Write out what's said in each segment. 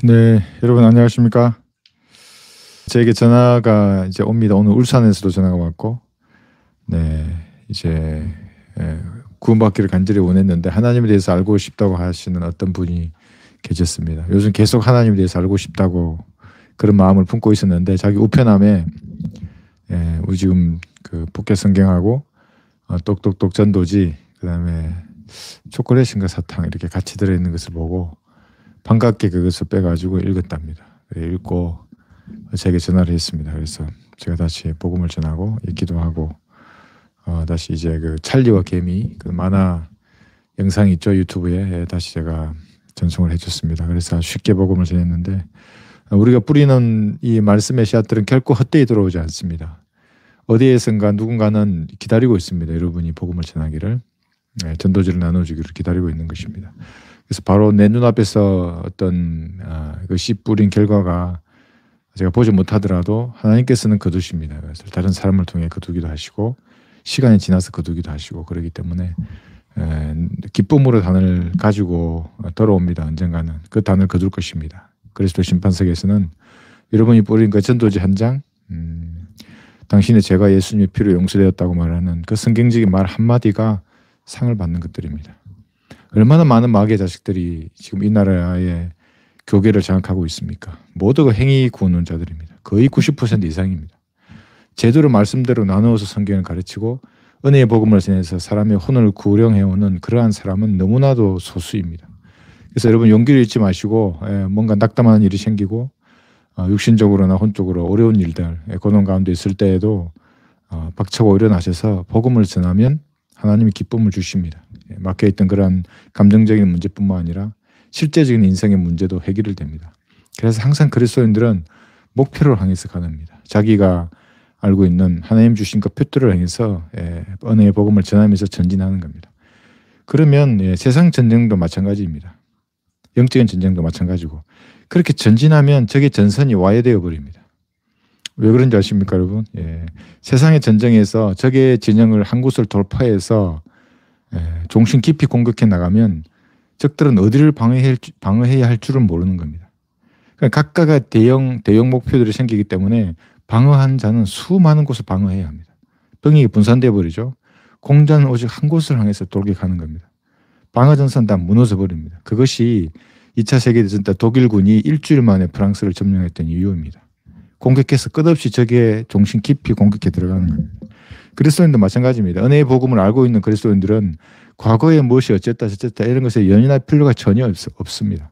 네, 여러분 안녕하십니까? 저에게 전화가 이제 옵니다. 오늘 울산에서도 전화가 왔고, 네, 이제 구원받기를 간절히 원했는데 하나님에 대해서 알고 싶다고 하시는 어떤 분이 계셨습니다. 요즘 계속 하나님에 대해서 알고 싶다고 그런 마음을 품고 있었는데 자기 우편함에 우리 지금 그 북계 성경하고 똑똑똑 전도지, 그다음에 초콜릿인가 사탕 이렇게 같이 들어있는 것을 보고 반갑게 그것을 빼가지고 읽었답니다. 읽고 제게 전화를 했습니다. 그래서 제가 다시 복음을 전하고 기도하고 다시 이제 그 찰리와 개미 그 만화 영상이 있죠, 유튜브에. 다시 제가 전송을 해줬습니다. 그래서 쉽게 복음을 전했는데 우리가 뿌리는 이 말씀의 씨앗들은 결코 헛되이 들어오지 않습니다. 어디에선가 누군가는 기다리고 있습니다. 여러분이 복음을 전하기를, 전도지를 나눠주기를 기다리고 있는 것입니다. 그래서 바로 내 눈앞에서 어떤 그 씨 뿌린 결과가 제가 보지 못하더라도 하나님께서는 거두십니다. 그래서 다른 사람을 통해 거두기도 하시고 시간이 지나서 거두기도 하시고 그러기 때문에 기쁨으로 단을 가지고 돌아옵니다. 언젠가는 그 단을 거둘 것입니다. 그리스도 심판석에서는 여러분이 뿌린 그 전도지 한 장, 당신의 죄가 예수님의 피로 용서되었다고 말하는 그 성경적인 말 한마디가 상을 받는 것들입니다. 얼마나 많은 마귀의 자식들이 지금 이 나라의 교계를 장악하고 있습니까? 모두가 행위 구원론자들입니다. 거의 90% 이상입니다. 제대로 말씀대로 나누어서 성경을 가르치고 은혜의 복음을 전해서 사람의 혼을 구령해오는 그러한 사람은 너무나도 소수입니다. 그래서 여러분 용기를 잃지 마시고 뭔가 낙담하는 일이 생기고 육신적으로나 혼적으로 어려운 일들 고난 가운데 있을 때에도 박차고 일어나셔서 복음을 전하면 하나님이 기쁨을 주십니다. 막혀있던 그런 감정적인 문제뿐만 아니라 실제적인 인생의 문제도 해결이 됩니다. 그래서 항상 그리스도인들은 목표를 향해서 가능합니다. 자기가 알고 있는 하나님 주신 그 표들을 향해서 은혜의 복음을 전하면서 전진하는 겁니다. 그러면 세상 전쟁도 마찬가지입니다. 영적인 전쟁도 마찬가지고 그렇게 전진하면 적의 전선이 와해되어 버립니다. 왜 그런지 아십니까, 여러분? 세상의 전쟁에서 적의 진영을 한 곳을 돌파해서 종신 깊이 공격해 나가면 적들은 어디를 방어해야 할 줄은 모르는 겁니다. 그러니까 각각의 대형 목표들이 생기기 때문에 방어한 자는 수많은 곳을 방어해야 합니다. 병력이 분산되어 버리죠. 공자는 오직 한 곳을 향해서 돌격하는 겁니다. 방어전선 다 무너져 버립니다. 그것이 2차 세계대전 때 독일군이 일주일 만에 프랑스를 점령했던 이유입니다. 공격해서 끝없이 적의 종신 깊이 공격해 들어가는 겁니다. 그리스도인도 마찬가지입니다. 은혜의 복음을 알고 있는 그리스도인들은 과거에 무엇이 어쨌다 저쨌다 이런 것에 연연할 필요가 전혀 없습니다.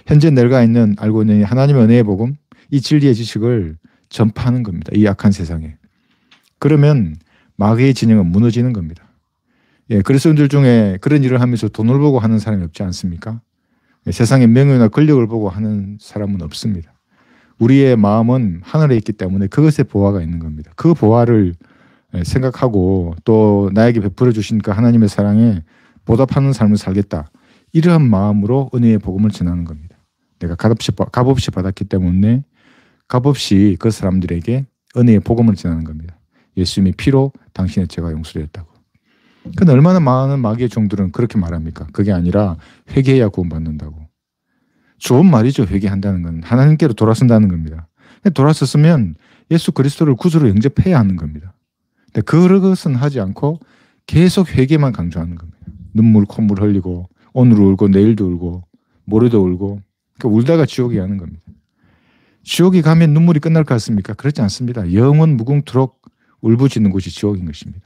현재 내가 알고 있는 하나님의 은혜의 복음, 이 진리의 지식을 전파하는 겁니다. 이 악한 세상에. 그러면 마귀의 진영은 무너지는 겁니다. 그리스도인들 중에 그런 일을 하면서 돈을 보고 하는 사람이 없지 않습니까? 세상의 명예나 권력을 보고 하는 사람은 없습니다. 우리의 마음은 하늘에 있기 때문에 그것에 보화가 있는 겁니다. 그 보화를 생각하고 또 나에게 베풀어 주신 그 하나님의 사랑에 보답하는 삶을 살겠다. 이러한 마음으로 은혜의 복음을 전하는 겁니다. 내가 값없이 받았기 때문에 값없이 그 사람들에게 은혜의 복음을 전하는 겁니다. 예수님의 피로 당신의 죄가 용서되었다고. 근데 얼마나 많은 마귀의 종들은 그렇게 말합니까? 그게 아니라 회개해야 구원받는다고. 좋은 말이죠. 회개한다는 건 하나님께로 돌아선다는 겁니다. 돌아섰으면 예수 그리스도를 구주로 영접해야 하는 겁니다. 근데 그것은 하지 않고 계속 회개만 강조하는 겁니다. 눈물 콧물 흘리고 오늘 울고 내일도 울고 모레도 울고 그러니까 울다가 지옥에 가는 겁니다. 지옥에 가면 눈물이 끝날 것 같습니까? 그렇지 않습니다. 영원 무궁토록 울부짖는 곳이 지옥인 것입니다.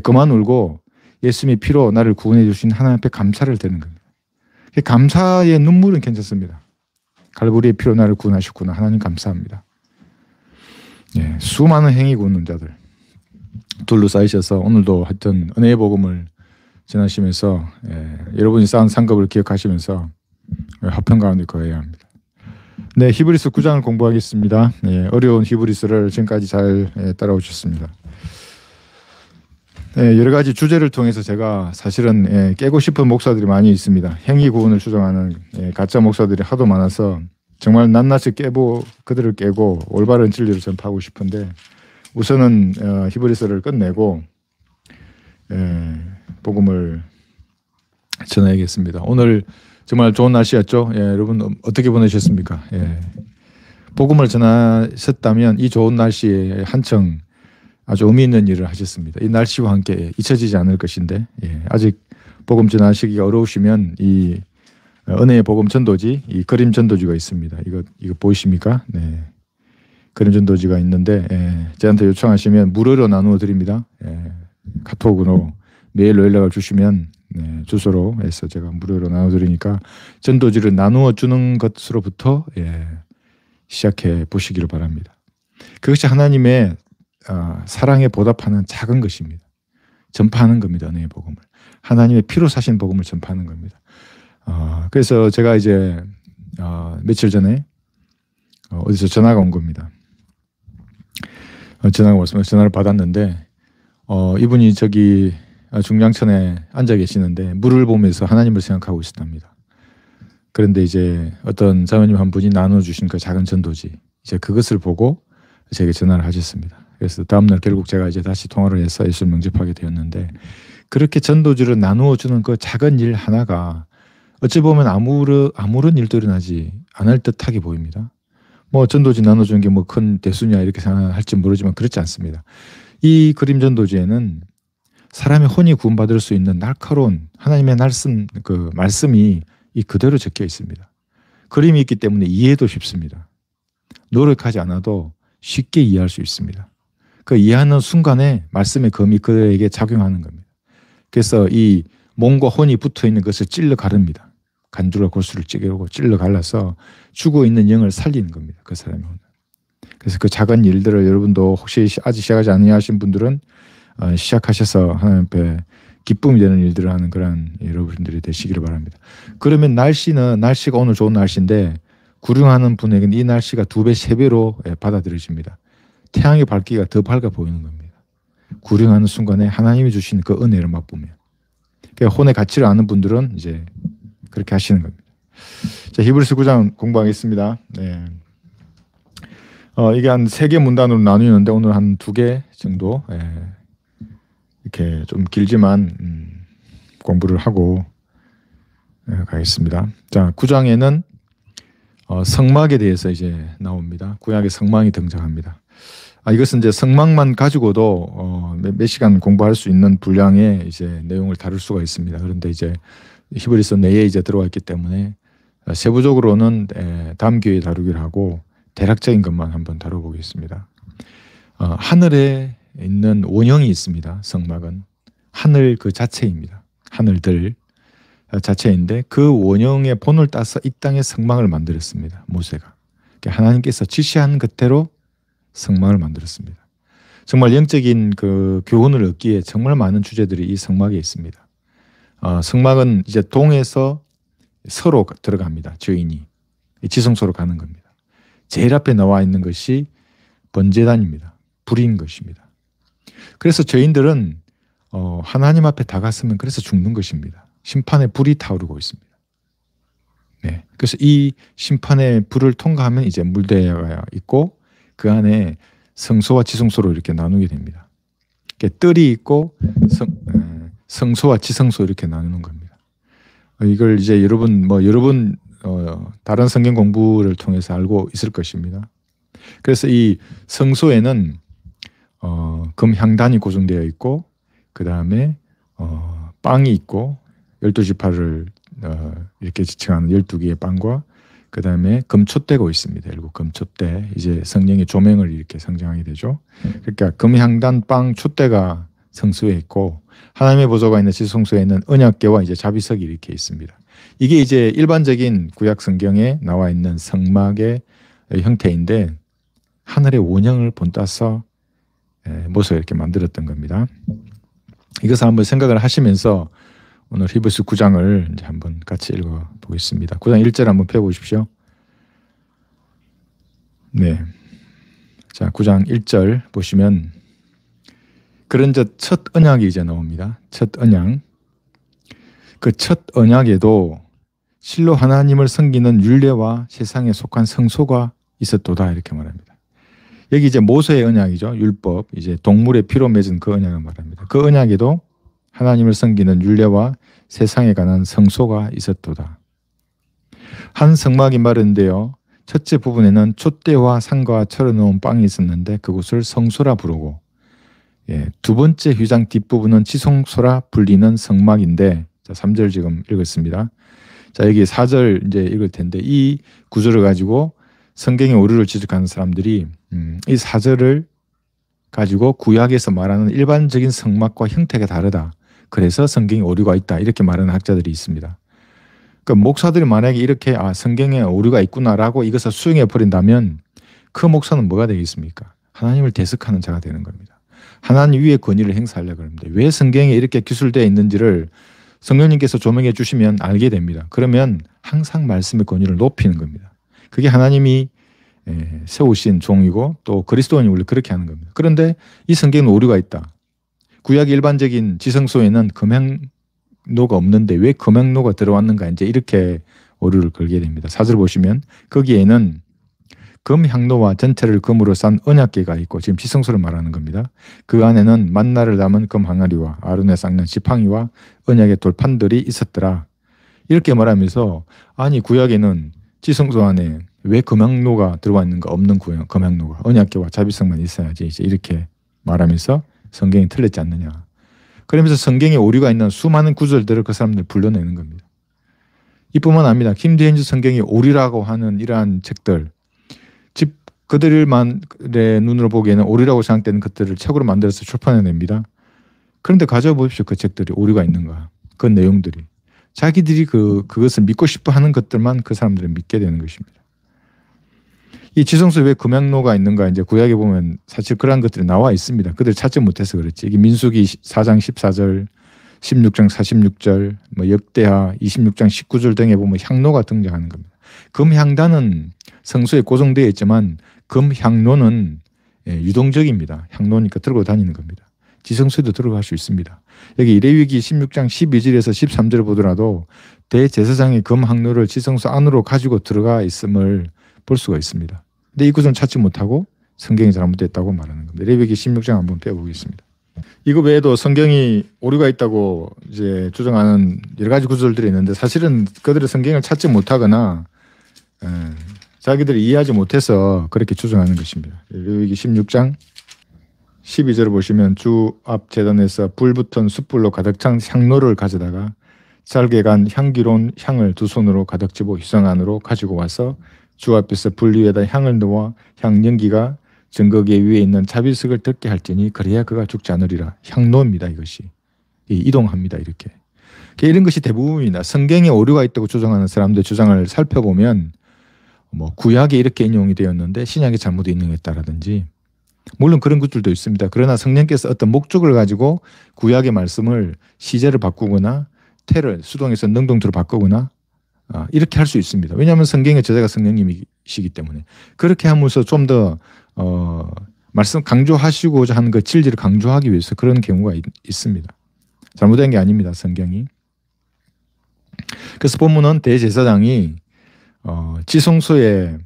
그만 울고 예수님의 피로 나를 구원해 주신 하나님 앞에 감사를 드리는 겁니다. 감사의 눈물은 괜찮습니다. 갈보리의 피로 나를 구원하셨구나. 하나님 감사합니다. 수많은 행위 구원자들 둘러싸이셔서 오늘도 하여튼 은혜의 복음을 전하시면서 여러분이 쌓은 상급을 기억하시면서 화평 가운데 거해야 합니다. 네, 히브리서 9장을 공부하겠습니다. 어려운 히브리서를 지금까지 잘 따라오셨습니다. 여러 가지 주제를 통해서 제가 사실은 깨고 싶은 목사들이 많이 있습니다. 행위 구원을 주장하는 가짜 목사들이 하도 많아서 정말 낱낱이 그들을 깨고 올바른 진리를 전파하고 싶은데 우선은 히브리서를 끝내고 복음을 전해야겠습니다. 오늘 정말 좋은 날씨였죠. 예, 여러분 어떻게 보내셨습니까? 예. 복음을 전하셨다면 이 좋은 날씨에 한층 아주 의미 있는 일을 하셨습니다. 이 날씨와 함께 잊혀지지 않을 것인데 예, 아직 복음 전하시기가 어려우시면 이 은혜의 복음 전도지, 이 그림 전도지가 있습니다. 이거 보이십니까? 네, 그림 전도지가 있는데 저한테 요청하시면 무료로 나누어 드립니다. 카톡으로 메일 연락을 주시면 주소로 해서 제가 무료로 나누어 드리니까 전도지를 나누어 주는 것으로부터 시작해 보시기를 바랍니다. 그것이 하나님의 사랑에 보답하는 작은 것입니다. 전파하는 겁니다. 은혜의 복음을. 하나님의 피로 사신 복음을 전파하는 겁니다. 그래서 제가 이제 며칠 전에 어디서 전화가 온 겁니다. 전화가 왔습니다. 전화를 받았는데 이분이 저기 중량천에 앉아 계시는데 물을 보면서 하나님을 생각하고 있었답니다. 그런데 이제 어떤 자매님 한 분이 나눠주신 그 작은 전도지 이제 그것을 보고 제게 전화를 하셨습니다. 그래서 다음날 결국 제가 이제 다시 통화를 해서 예수를 영접하게 되었는데 그렇게 전도지를 나누어 주는 그 작은 일 하나가 어찌 보면 아무런 일도 일어나지 않을 듯하게 보입니다. 뭐 전도지 나눠주는 게 뭐 큰 대수냐 이렇게 생각할지 모르지만 그렇지 않습니다. 이 그림 전도지에는 사람의 혼이 구원받을 수 있는 날카로운 하나님의 그 말씀이 이 그대로 적혀 있습니다. 그림이 있기 때문에 이해도 쉽습니다. 노력하지 않아도 쉽게 이해할 수 있습니다. 그 이해하는 순간에 말씀의 검이 그들에게 작용하는 겁니다. 그래서 이 몸과 혼이 붙어 있는 것을 찔러 가릅니다. 간주로 골수를 찔러 갈라서 죽어 있는 영을 살리는 겁니다. 그 사람의 혼은. 그래서 그 작은 일들을 여러분도 혹시 아직 시작하지 않으신 분들은 시작하셔서 하나님 앞에 기쁨이 되는 일들을 하는 그런 여러분들이 되시기를 바랍니다. 그러면 날씨가 오늘 좋은 날씨인데 구령하는 분에게는 이 날씨가 2배, 3배로 받아들여집니다. 태양의 밝기가 더 밝아 보이는 겁니다. 구령하는 순간에 하나님이 주신 그 은혜를 맛보면. 그러니까 혼의 가치를 아는 분들은 이제 그렇게 하시는 겁니다. 자, 히브리서 9장 공부하겠습니다. 네. 이게 한 3개 문단으로 나뉘는데 오늘 한 2개 정도 이렇게 좀 길지만 공부를 하고 가겠습니다. 자, 9장에는 성막에 대해서 이제 나옵니다. 구약의 성막이 등장합니다. 이것은 이제 성막만 가지고도 몇 시간 공부할 수 있는 분량의 이제 내용을 다룰 수가 있습니다. 그런데 이제 히브리서 내에 이제 들어와 있기 때문에 세부적으로는 다음 기회에 다루기로 하고 대략적인 것만 한번 다뤄보겠습니다. 하늘에 있는 원형이 있습니다. 성막은 하늘 그 자체입니다. 하늘들 자체인데 그 원형의 본을 따서 이 땅에 성막을 만들었습니다. 모세가 하나님께서 지시한 그대로 성막을 만들었습니다. 정말 영적인 그 교훈을 얻기에 정말 많은 주제들이 이 성막에 있습니다. 성막은 이제 동에서 서로 들어갑니다. 죄인이 지성소로 가는 겁니다. 제일 앞에 나와 있는 것이 번제단입니다. 불인 것입니다. 그래서 죄인들은 하나님 앞에 다갔으면 그래서 죽는 것입니다. 심판의 불이 타오르고 있습니다. 네. 그래서 이 심판의 불을 통과하면 이제 물대가 있고 그 안에 성소와 지성소로 이렇게 나누게 됩니다. 뜰이 있고 성소와 지성소 이렇게 나누는 겁니다. 이걸 이제 여러분 다른 성경 공부를 통해서 알고 있을 것입니다. 그래서 이 성소에는 금향단이 고정되어 있고 그 다음에 빵이 있고 12지파를 이렇게 지칭하는 12개의 빵과 그 다음에 금촛대가 있습니다. 일곱 금촛대 이제 성령의 조명을 이렇게 상징하게 되죠. 그러니까 금향단 빵 촛대가 성소에 있고 하나님의 보좌가 있는 지성소에는 언약궤와 이제 자비석이 이렇게 있습니다. 이게 이제 일반적인 구약 성경에 나와 있는 성막의 형태인데 하늘의 원형을 본따서 모세가 이렇게 만들었던 겁니다. 이것을 한번 생각을 하시면서 오늘 히브리서 9장을 이제 한번 같이 읽어 보겠습니다. 9장 1절 한번 펴 보십시오. 네. 자, 9장 1절 보시면 그런즉 첫 언약이 이제 나옵니다. 첫 언약. 그 첫 언약에도 실로 하나님을 섬기는 율례와 세상에 속한 성소가 있었도다 이렇게 말합니다. 여기 이제 모세의 언약이죠. 율법. 이제 동물의 피로 맺은 그 언약을 말합니다. 그 언약에도 하나님을 섬기는 율례와 세상에 관한 성소가 있었도다. 한 성막이 마른데요. 첫째 부분에는 촛대와 상과 철을 넣은 빵이 있었는데 그곳을 성소라 부르고, 두 번째 휘장 뒷부분은 지성소라 불리는 성막인데, 자, 3절 지금 읽었습니다. 자, 여기 4절 이제 읽을 텐데, 이 구절을 가지고 성경의 오류를 지적하는 사람들이 이 4절을 가지고 구약에서 말하는 일반적인 성막과 형태가 다르다, 그래서 성경에 오류가 있다, 이렇게 말하는 학자들이 있습니다. 그러니까 목사들이 만약에 이렇게 성경에 오류가 있구나라고 이것을 수용해 버린다면 그 목사는 뭐가 되겠습니까? 하나님을 대적하는 자가 되는 겁니다. 하나님 위에 권위를 행사하려고 합니다. 왜 성경에 이렇게 기술되어 있는지를 성령님께서 조명해 주시면 알게 됩니다. 그러면 항상 말씀의 권위를 높이는 겁니다. 그게 하나님이 세우신 종이고 또 그리스도인이 원래 그렇게 하는 겁니다. 그런데 이 성경은 오류가 있다. 구약의 일반적인 지성소에는 금향로가 없는데 왜 금향로가 들어왔는가, 이제 이렇게 오류를 걸게 됩니다. 4절 보시면 거기에는 금향로와 전체를 금으로 싼 언약궤가 있고, 지금 지성소를 말하는 겁니다. 그 안에는 만나를 담은 금항아리와 아론의 쌍난 지팡이와 언약의 돌판들이 있었더라. 이렇게 말하면서, 아니 구약에는 지성소 안에 왜 금향로가 들어와 있는가? 없는 금향로가, 언약궤와 자비성만 있어야지, 이제 이렇게 말하면서 성경이 틀렸지 않느냐. 그러면서 성경에 오류가 있는 수많은 구절들을 그 사람들 불러내는 겁니다. 이뿐만 아닙니다. 김대현주 성경이 오류라고 하는 이러한 책들, 그들만의 눈으로 보기에는 오류라고 생각되는 것들을 책으로 만들어서 출판해냅니다. 그런데 가져보십시오. 그 책들이 오류가 있는가, 그 내용들이. 자기들이 그것을 믿고 싶어 하는 것들만 그 사람들은 믿게 되는 것입니다. 이 지성소에 왜 금향로가 있는가, 이제 구약에 보면 사실 그러한 것들이 나와 있습니다. 그들 찾지 못해서 그렇지. 이게 민수기 4장 14절, 16장 46절, 역대하 26장 19절 등에 보면 향로가 등장하는 겁니다. 금향단은 성소에 고정되어 있지만 금향로는 유동적입니다. 향로니까 들고 다니는 겁니다. 지성소에도 들어갈 수 있습니다. 여기 레위기 16장 12절에서 13절 보더라도 대제사장이 금향로를 지성소 안으로 가지고 들어가 있음을 볼 수가 있습니다. 근데 이 구절은 찾지 못하고 성경이 잘못됐다고 말하는 겁니다. 레위기 16장 한번 빼보겠습니다. 이거 외에도 성경이 오류가 있다고 이제 주장하는 여러 가지 구절들이 있는데, 사실은 그들의 성경을 찾지 못하거나 자기들이 이해하지 못해서 그렇게 주장하는 것입니다. 레위기 16장 12절을 보시면, 주 앞 제단에서 불 붙은 숯불로 가득 찬 향로를 가져다가 잘게 간 향기로운 향을 두 손으로 가득 집어 휘성 안으로 가지고 와서 주 앞에서 불 위에다 향을 넣어 향 연기가 증거계 위에 있는 자비석을 덮게 할지니 그래야 그가 죽지 않으리라. 향로입니다. 이것이 이동합니다. 이렇게. 이런 것이 대부분입니다. 성경에 오류가 있다고 주장하는 사람들 주장을 살펴보면 구약에 이렇게 인용이 되었는데 신약에 잘못 인용했다라든지, 물론 그런 것들도 있습니다. 그러나 성령께서 어떤 목적을 가지고 구약의 말씀을 시제를 바꾸거나 태를 수동에서 능동태로 바꾸거나 이렇게 할 수 있습니다. 왜냐하면 성경의 저자가 성령님이시기 때문에. 그렇게 하면서 좀 더 말씀 강조하시고자 하는 그 진리를 강조하기 위해서 그런 경우가 있습니다. 잘못된 게 아닙니다. 성경이. 그래서 본문은 대제사장이 지성소에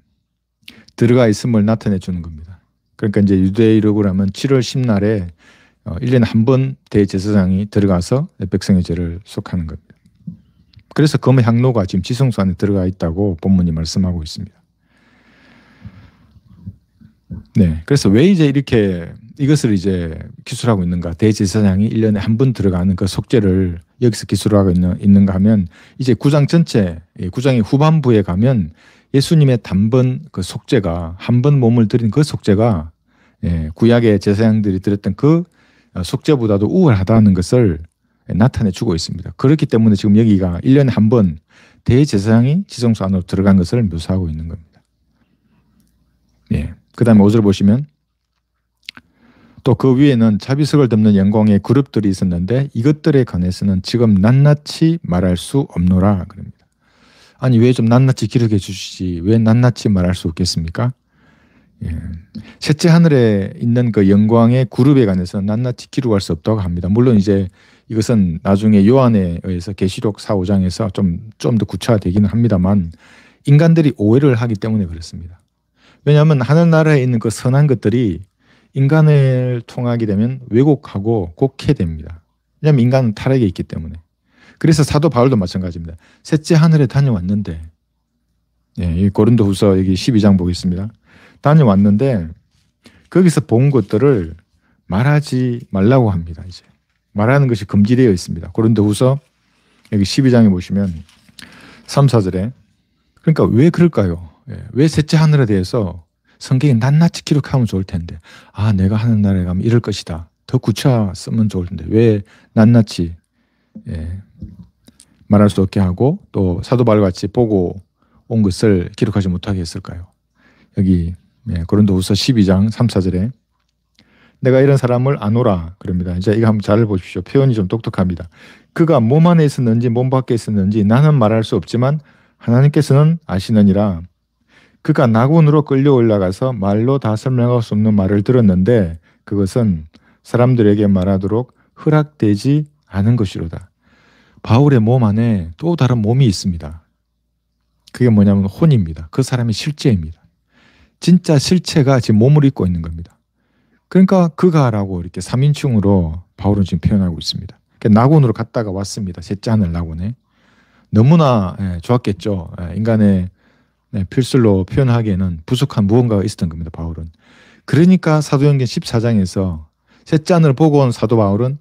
들어가 있음을 나타내 주는 겁니다. 그러니까 이제 유대인으로 하면 7월 10날에 1년에 한 번 대제사장이 들어가서 백성의 죄를 속하는 겁니다. 그래서 금향로가 지금 지성소 안에 들어가 있다고 본문이 말씀하고 있습니다. 네, 그래서 왜 이제 이렇게 이것을 이제 기술하고 있는가? 대제사장이 1년에 한 번 들어가는 그 속죄를 여기서 기술하고 있는가 하면, 이제 9장 전체, 9장의 후반부에 가면 예수님의 단번 그 속죄가, 한 번 몸을 드린 그 속죄가 구약의 제사장들이 드렸던 그 속죄보다도 우월하다는 것을 나타내 주고 있습니다. 그렇기 때문에 지금 여기가 1년에 한 번 대제사장이 지성소 안으로 들어간 것을 묘사하고 있는 겁니다. 그 다음에 5절 보시면, 또 그 위에는 자비석을 덮는 영광의 그룹들이 있었는데 이것들에 관해서는 지금 낱낱이 말할 수 없노라 그럽니다. 아니 왜 좀 낱낱이 기록해 주시지 왜 낱낱이 말할 수 없겠습니까? 셋째 하늘에 있는 그 영광의 그룹에 관해서는 낱낱이 기록할 수 없다고 합니다. 물론 이제 이것은 나중에 요한에 의해서 계시록 4, 5장에서 좀 더 구체화되기는 합니다만, 인간들이 오해를 하기 때문에 그렇습니다. 왜냐하면 하늘나라에 있는 그 선한 것들이 인간을 통하게 되면 왜곡하고 곡해됩니다. 왜냐하면 인간은 타락에 있기 때문에. 그래서 사도 바울도 마찬가지입니다. 셋째 하늘에 다녀왔는데 예, 이 고린도후서 여기 12장 보겠습니다. 다녀왔는데 거기서 본 것들을 말하지 말라고 합니다. 이제 말하는 것이 금지되어 있습니다. 고린도후서 여기 12장에 보시면 3, 4절에 그러니까 왜 그럴까요? 예, 왜 셋째 하늘에 대해서 성경에 낱낱이 기록하면 좋을 텐데 내가 하는 나라에 가면 이럴 것이다. 더 구차 쓰면 좋을 텐데 왜 낱낱이 말할 수 없게 하고 또 사도 바울 같이 보고 온 것을 기록하지 못하게 했을까요? 여기 고린도후서 12장 3, 4절에 내가 이런 사람을 아노라 그럽니다. 이제 이거 한번 잘 보십시오. 표현이 좀 똑똑합니다. 그가 몸 안에 있었는지 몸 밖에 있었는지 나는 말할 수 없지만 하나님께서는 아시느니라. 그가 낙원으로 끌려 올라가서 말로 다 설명할 수 없는 말을 들었는데 그것은 사람들에게 말하도록 허락되지 않은 것이로다. 바울의 몸 안에 또 다른 몸이 있습니다. 그게 뭐냐면 혼입니다. 그 사람의 실제입니다. 진짜 실체가 지금 몸을 입고 있는 겁니다. 그러니까 그가라고 이렇게 3인칭으로 바울은 지금 표현하고 있습니다. 낙원으로 갔다가 왔습니다. 셋째 하늘 낙원에. 너무나 좋았겠죠. 인간의 필설로 표현하기에는 부족한 무언가가 있었던 겁니다. 바울은. 그러니까 사도행전 14장에서 셋째 하늘을 보고 온 사도 바울은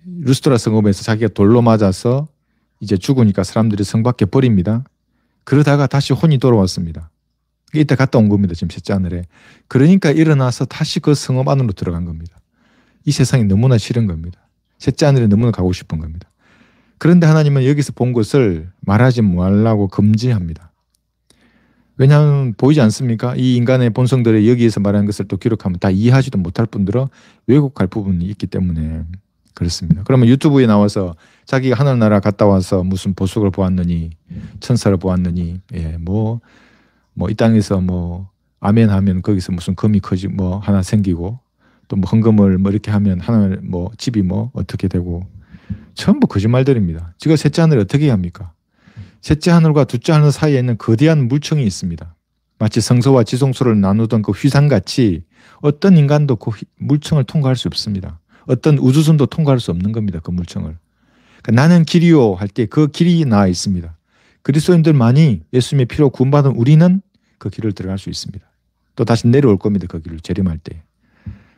루스드라 성읍에서 자기가 돌로 맞아서 이제 죽으니까 사람들이 성 밖에 버립니다. 그러다가 다시 혼이 돌아왔습니다. 이때 갔다 온 겁니다. 지금 셋째 하늘에. 그러니까 일어나서 다시 그 성읍 안으로 들어간 겁니다. 이 세상이 너무나 싫은 겁니다. 셋째 하늘에 너무나 가고 싶은 겁니다. 그런데 하나님은 여기서 본 것을 말하지 말라고 금지합니다. 왜냐하면 보이지 않습니까? 이 인간의 본성들이 여기에서 말하는 것을 또 기록하면 다 이해하지도 못할 뿐더러 왜곡할 부분이 있기 때문에 그렇습니다. 그러면 유튜브에 나와서 자기가 하늘나라 갔다 와서 무슨 보석을 보았느니 천사를 보았느니 이 땅에서 아멘 하면 거기서 무슨 금이 커지 하나 생기고 또 헌금을 이렇게 하면 하늘 집이 어떻게 되고 전부 거짓말들입니다. 지가 셋째 하늘을 어떻게 합니까? 셋째 하늘과 둘째 하늘 사이에 있는 거대한 물청이 있습니다. 마치 성소와 지성소를 나누던 그 휘상같이 어떤 인간도 그 물청을 통과할 수 없습니다. 어떤 우주선도 통과할 수 없는 겁니다. 그 물청을. 그러니까 나는 길이요 할 때 그 길이 나와 있습니다. 그리스도인들만이 예수님의 피로 구원받은 우리는 그 길을 들어갈 수 있습니다. 또 다시 내려올 겁니다. 그 길을 재림할 때.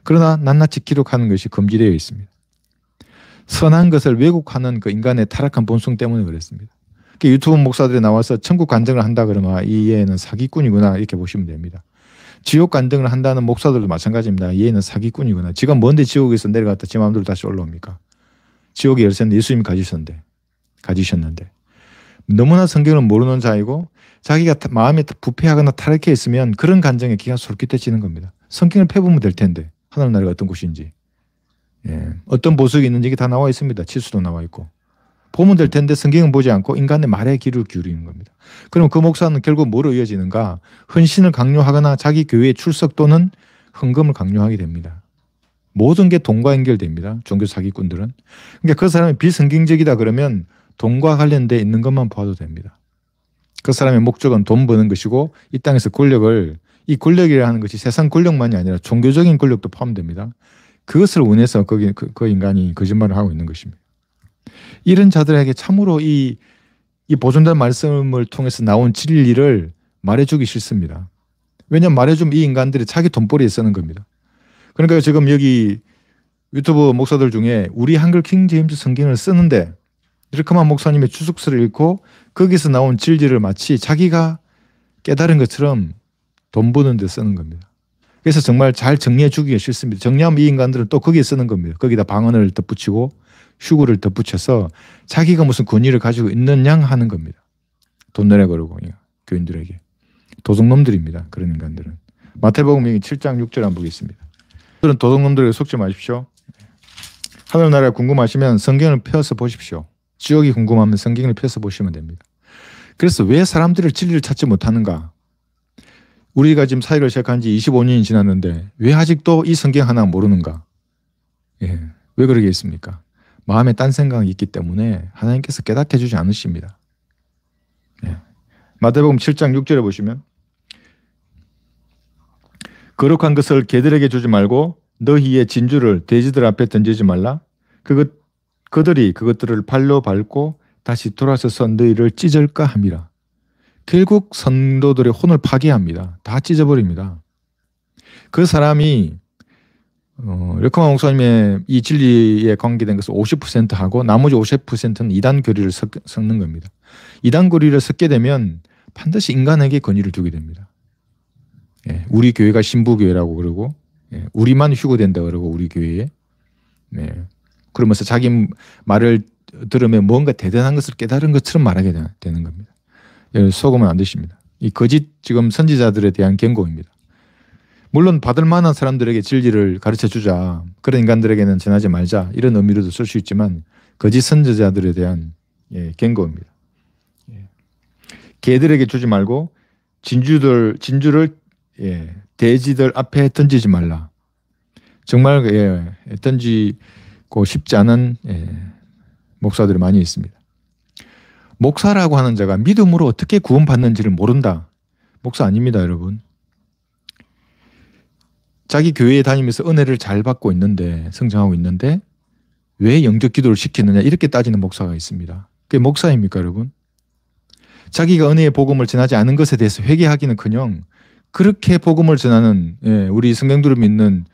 그러나 낱낱이 기록하는 것이 금지되어 있습니다. 선한 것을 왜곡하는 그 인간의 타락한 본성 때문에 그랬습니다. 유튜브 목사들이 나와서 천국 간증을 한다 그러면 이 얘는 사기꾼이구나 이렇게 보시면 됩니다. 지옥 간증을 한다는 목사들도 마찬가지입니다. 얘는 사기꾼이구나. 지가 뭔데 지옥에서 내려갔다 지 마음대로 다시 올라옵니까? 지옥의 열쇠는 예수님이 가지셨는데 너무나 성경을 모르는 자이고 자기가 마음이 부패하거나 타락해 있으면 그런 간증에 기가 솔깃해지는 겁니다. 성경을 펴보면 될 텐데 하늘나라가 어떤 곳인지 어떤 보석이 있는지 이게 다 나와 있습니다. 치수도 나와 있고 보면 될 텐데 성경은 보지 않고 인간의 말에 귀를 기울이는 겁니다. 그럼 그 목사는 결국 뭐로 이어지는가? 헌신을 강요하거나 자기 교회에 출석 또는 헌금을 강요하게 됩니다. 모든 게 돈과 연결됩니다. 종교 사기꾼들은. 그러니까 그 사람이 비성경적이다 그러면 돈과 관련돼 있는 것만 봐도 됩니다. 그 사람의 목적은 돈 버는 것이고 이 땅에서 이 권력이라는 것이 세상 권력만이 아니라 종교적인 권력도 포함됩니다. 그것을 원해서 그 인간이 거짓말을 하고 있는 것입니다. 이런 자들에게 참으로 이 보존된 말씀을 통해서 나온 진리를 말해주기 싫습니다. 왜냐하면 말해주면 이 인간들이 자기 돈벌이에 쓰는 겁니다. 그러니까 지금 여기 유튜브 목사들 중에 우리 한글 킹제임스 성경을 쓰는데 이렇게만 목사님의 추석서를 읽고 거기서 나온 진리를 마치 자기가 깨달은 것처럼 돈 버는 데 쓰는 겁니다. 그래서 정말 잘 정리해 주기가 싫습니다. 정리하면 이 인간들은 또 거기에 쓰는 겁니다. 거기다 방언을 덧붙이고 휴구를 덧붙여서 자기가 무슨 권위를 가지고 있는 양 하는 겁니다. 돈 내라 그러고 교인들에게. 도둑놈들입니다. 그런 인간들은. 마태복음 7장 6절 한번 보겠습니다. 그런 도둑놈들에게 속지 마십시오. 하늘나라 궁금하시면 성경을 펴서 보십시오. 지옥이 궁금하면 성경을 펴서 보시면 됩니다. 그래서 왜 사람들이 진리를 찾지 못하는가? 우리가 지금 사역을 시작한 지 25년이 지났는데 왜 아직도 이 성경 하나 모르는가? 왜 그러겠습니까? 마음에 딴 생각이 있기 때문에 하나님께서 깨닫게 해주지 않으십니다. 마태복음 7장 6절에 보시면 거룩한 것을 개들에게 주지 말고 너희의 진주를 돼지들 앞에 던지지 말라. 그들이 그것들을 발로 밟고 다시 돌아서서 너희를 찢을까 함이라. 결국 성도들의 혼을 파괴합니다. 다 찢어버립니다. 그 사람이 르코마 목사님의 이 진리에 관계된 것을 50%하고 나머지 50%는 이단 교리를 섞는 겁니다. 이단 교리를 섞게 되면 반드시 인간에게 권위를 두게 됩니다. 예, 우리 교회가 신부교회라고 그러고, 예, 우리만 휴거된다 그러고 우리 교회에, 네. 그러면서 자기 말을 들으면 뭔가 대단한 것을 깨달은 것처럼 말하게 되는 겁니다. 속으면 안 되십니다. 이 거짓 지금 선지자들에 대한 경고입니다. 물론 받을 만한 사람들에게 진리를 가르쳐 주자, 그런 인간들에게는 전하지 말자, 이런 의미로도 쓸 수 있지만 거짓 선지자들에 대한 경고입니다. 개들에게 주지 말고 진주를 돼지들 앞에 던지지 말라. 정말 던지고 싶지 않은 목사들이 많이 있습니다. 목사라고 하는 자가 믿음으로 어떻게 구원받는지를 모른다. 목사 아닙니다, 여러분. 자기 교회에 다니면서 은혜를 잘 받고 있는데, 성장하고 있는데 왜 영적 기도를 시키느냐, 이렇게 따지는 목사가 있습니다. 그게 목사입니까, 여러분? 자기가 은혜의 복음을 전하지 않은 것에 대해서 회개하기는커녕 그렇게 복음을 전하는 우리 성경들을 믿는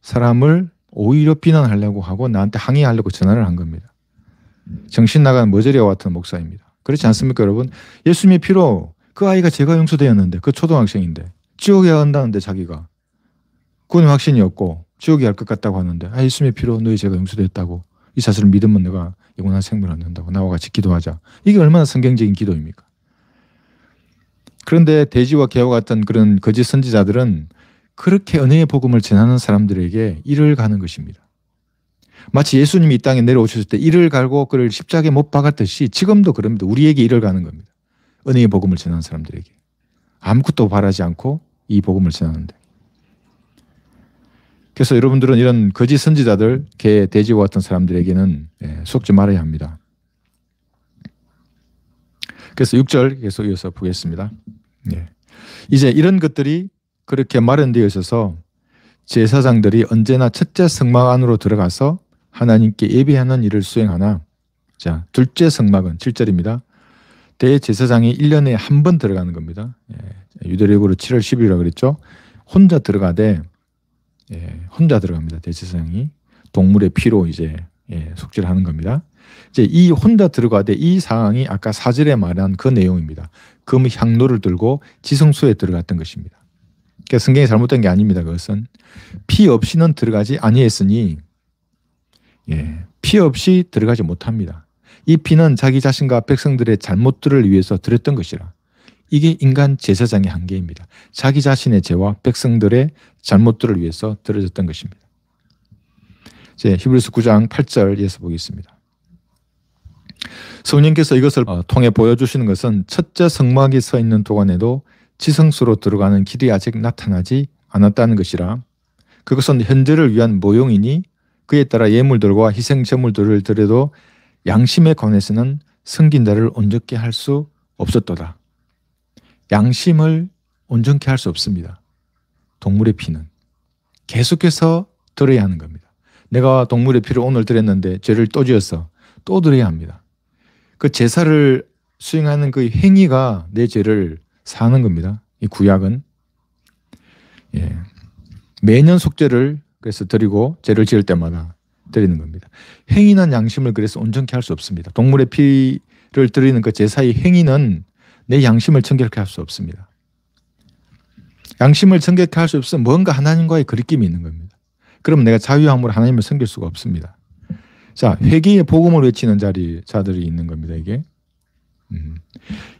사람을 오히려 비난하려고 하고 나한테 항의하려고 전화를 한 겁니다. 정신 나간 머저리와 같은 목사입니다. 그렇지 않습니까, 여러분? 예수님의 피로 그 아이가 죄가 용서되었는데, 그 초등학생인데 지옥에 간다는데 자기가 구원의 확신이 없고 지옥에 갈 것 같다고 하는데, 예수님의 피로 너희 죄가 용서되었다고, 이 사실을 믿으면 내가 영원한 생명을 얻는다고, 나와 같이 기도하자. 이게 얼마나 성경적인 기도입니까? 그런데 돼지와 개와 같은 그런 거짓 선지자들은 그렇게 은혜의 복음을 전하는 사람들에게 이를 가는 것입니다. 마치 예수님이 이 땅에 내려오셨을 때 이를 갈고 그를 십자가에 못 박았듯이 지금도 그럽니다. 우리에게 이를 가는 겁니다. 은혜의 복음을 전하는 사람들에게. 아무것도 바라지 않고 이 복음을 전하는데. 그래서 여러분들은 이런 거짓 선지자들, 개, 돼지와 같은 사람들에게는 속지 말아야 합니다. 그래서 6절 계속 이어서 보겠습니다. 이제 이런 것들이 그렇게 마련되어 있어서 제사장들이 언제나 첫째 성막 안으로 들어가서 하나님께 예배하는 일을 수행하나, 자, 둘째 성막은 7절입니다. 대제사장이 1년에 한 번 들어가는 겁니다. 유대력으로 7월 10일이라고 그랬죠. 혼자 들어갑니다. 대제사장이 동물의 피로 이제 속죄를 겁니다. 이제 이 혼자 들어가되 이 상황이 아까 4절에 말한 그 내용입니다. 금 향로를 들고 지성소에 들어갔던 것입니다. 그러니까 성경이 잘못된 게 아닙니다. 그것은 피 없이는 들어가지 아니했으니, 피 없이 들어가지 못합니다. 이 피는 자기 자신과 백성들의 잘못들을 위해서 드렸던 것이라. 이게 인간 제사장의 한계입니다. 자기 자신의 죄와 백성들의 잘못들을 위해서 드려졌던 것입니다. 이제 히브리서 9장 8절에서 보겠습니다. 성령께서 이것을 통해 보여주시는 것은 첫째 성막이 서 있는 동안에도 지성소로 들어가는 길이 아직 나타나지 않았다는 것이라. 그것은 현재를 위한 모형이니 그에 따라 예물들과 희생 제물들을 드려도 양심에 관해서는 섬긴 자를 온전케 할 수 없었도다. 양심을 온전케 할 수 없습니다. 동물의 피는 계속해서 드려야 하는 겁니다. 내가 동물의 피를 오늘 드렸는데 죄를 또 지었어. 또 드려야 합니다. 그 제사를 수행하는 그 행위가 내 죄를 사하는 겁니다. 이 구약은 매년 속죄를 그래서 드리고 죄를 지을 때마다 드리는 겁니다. 행위는 양심을 그래서 온전케 할 수 없습니다. 동물의 피를 드리는 그 제사의 행위는 내 양심을 정결케 할 수 없습니다. 양심을 정결케 할 수 없으면 뭔가 하나님과의 거리낌이 있는 겁니다. 그럼 내가 자유함으로 하나님을 섬길 수가 없습니다. 자, 회개의 복음을 외치는 자들이 있는 겁니다. 이게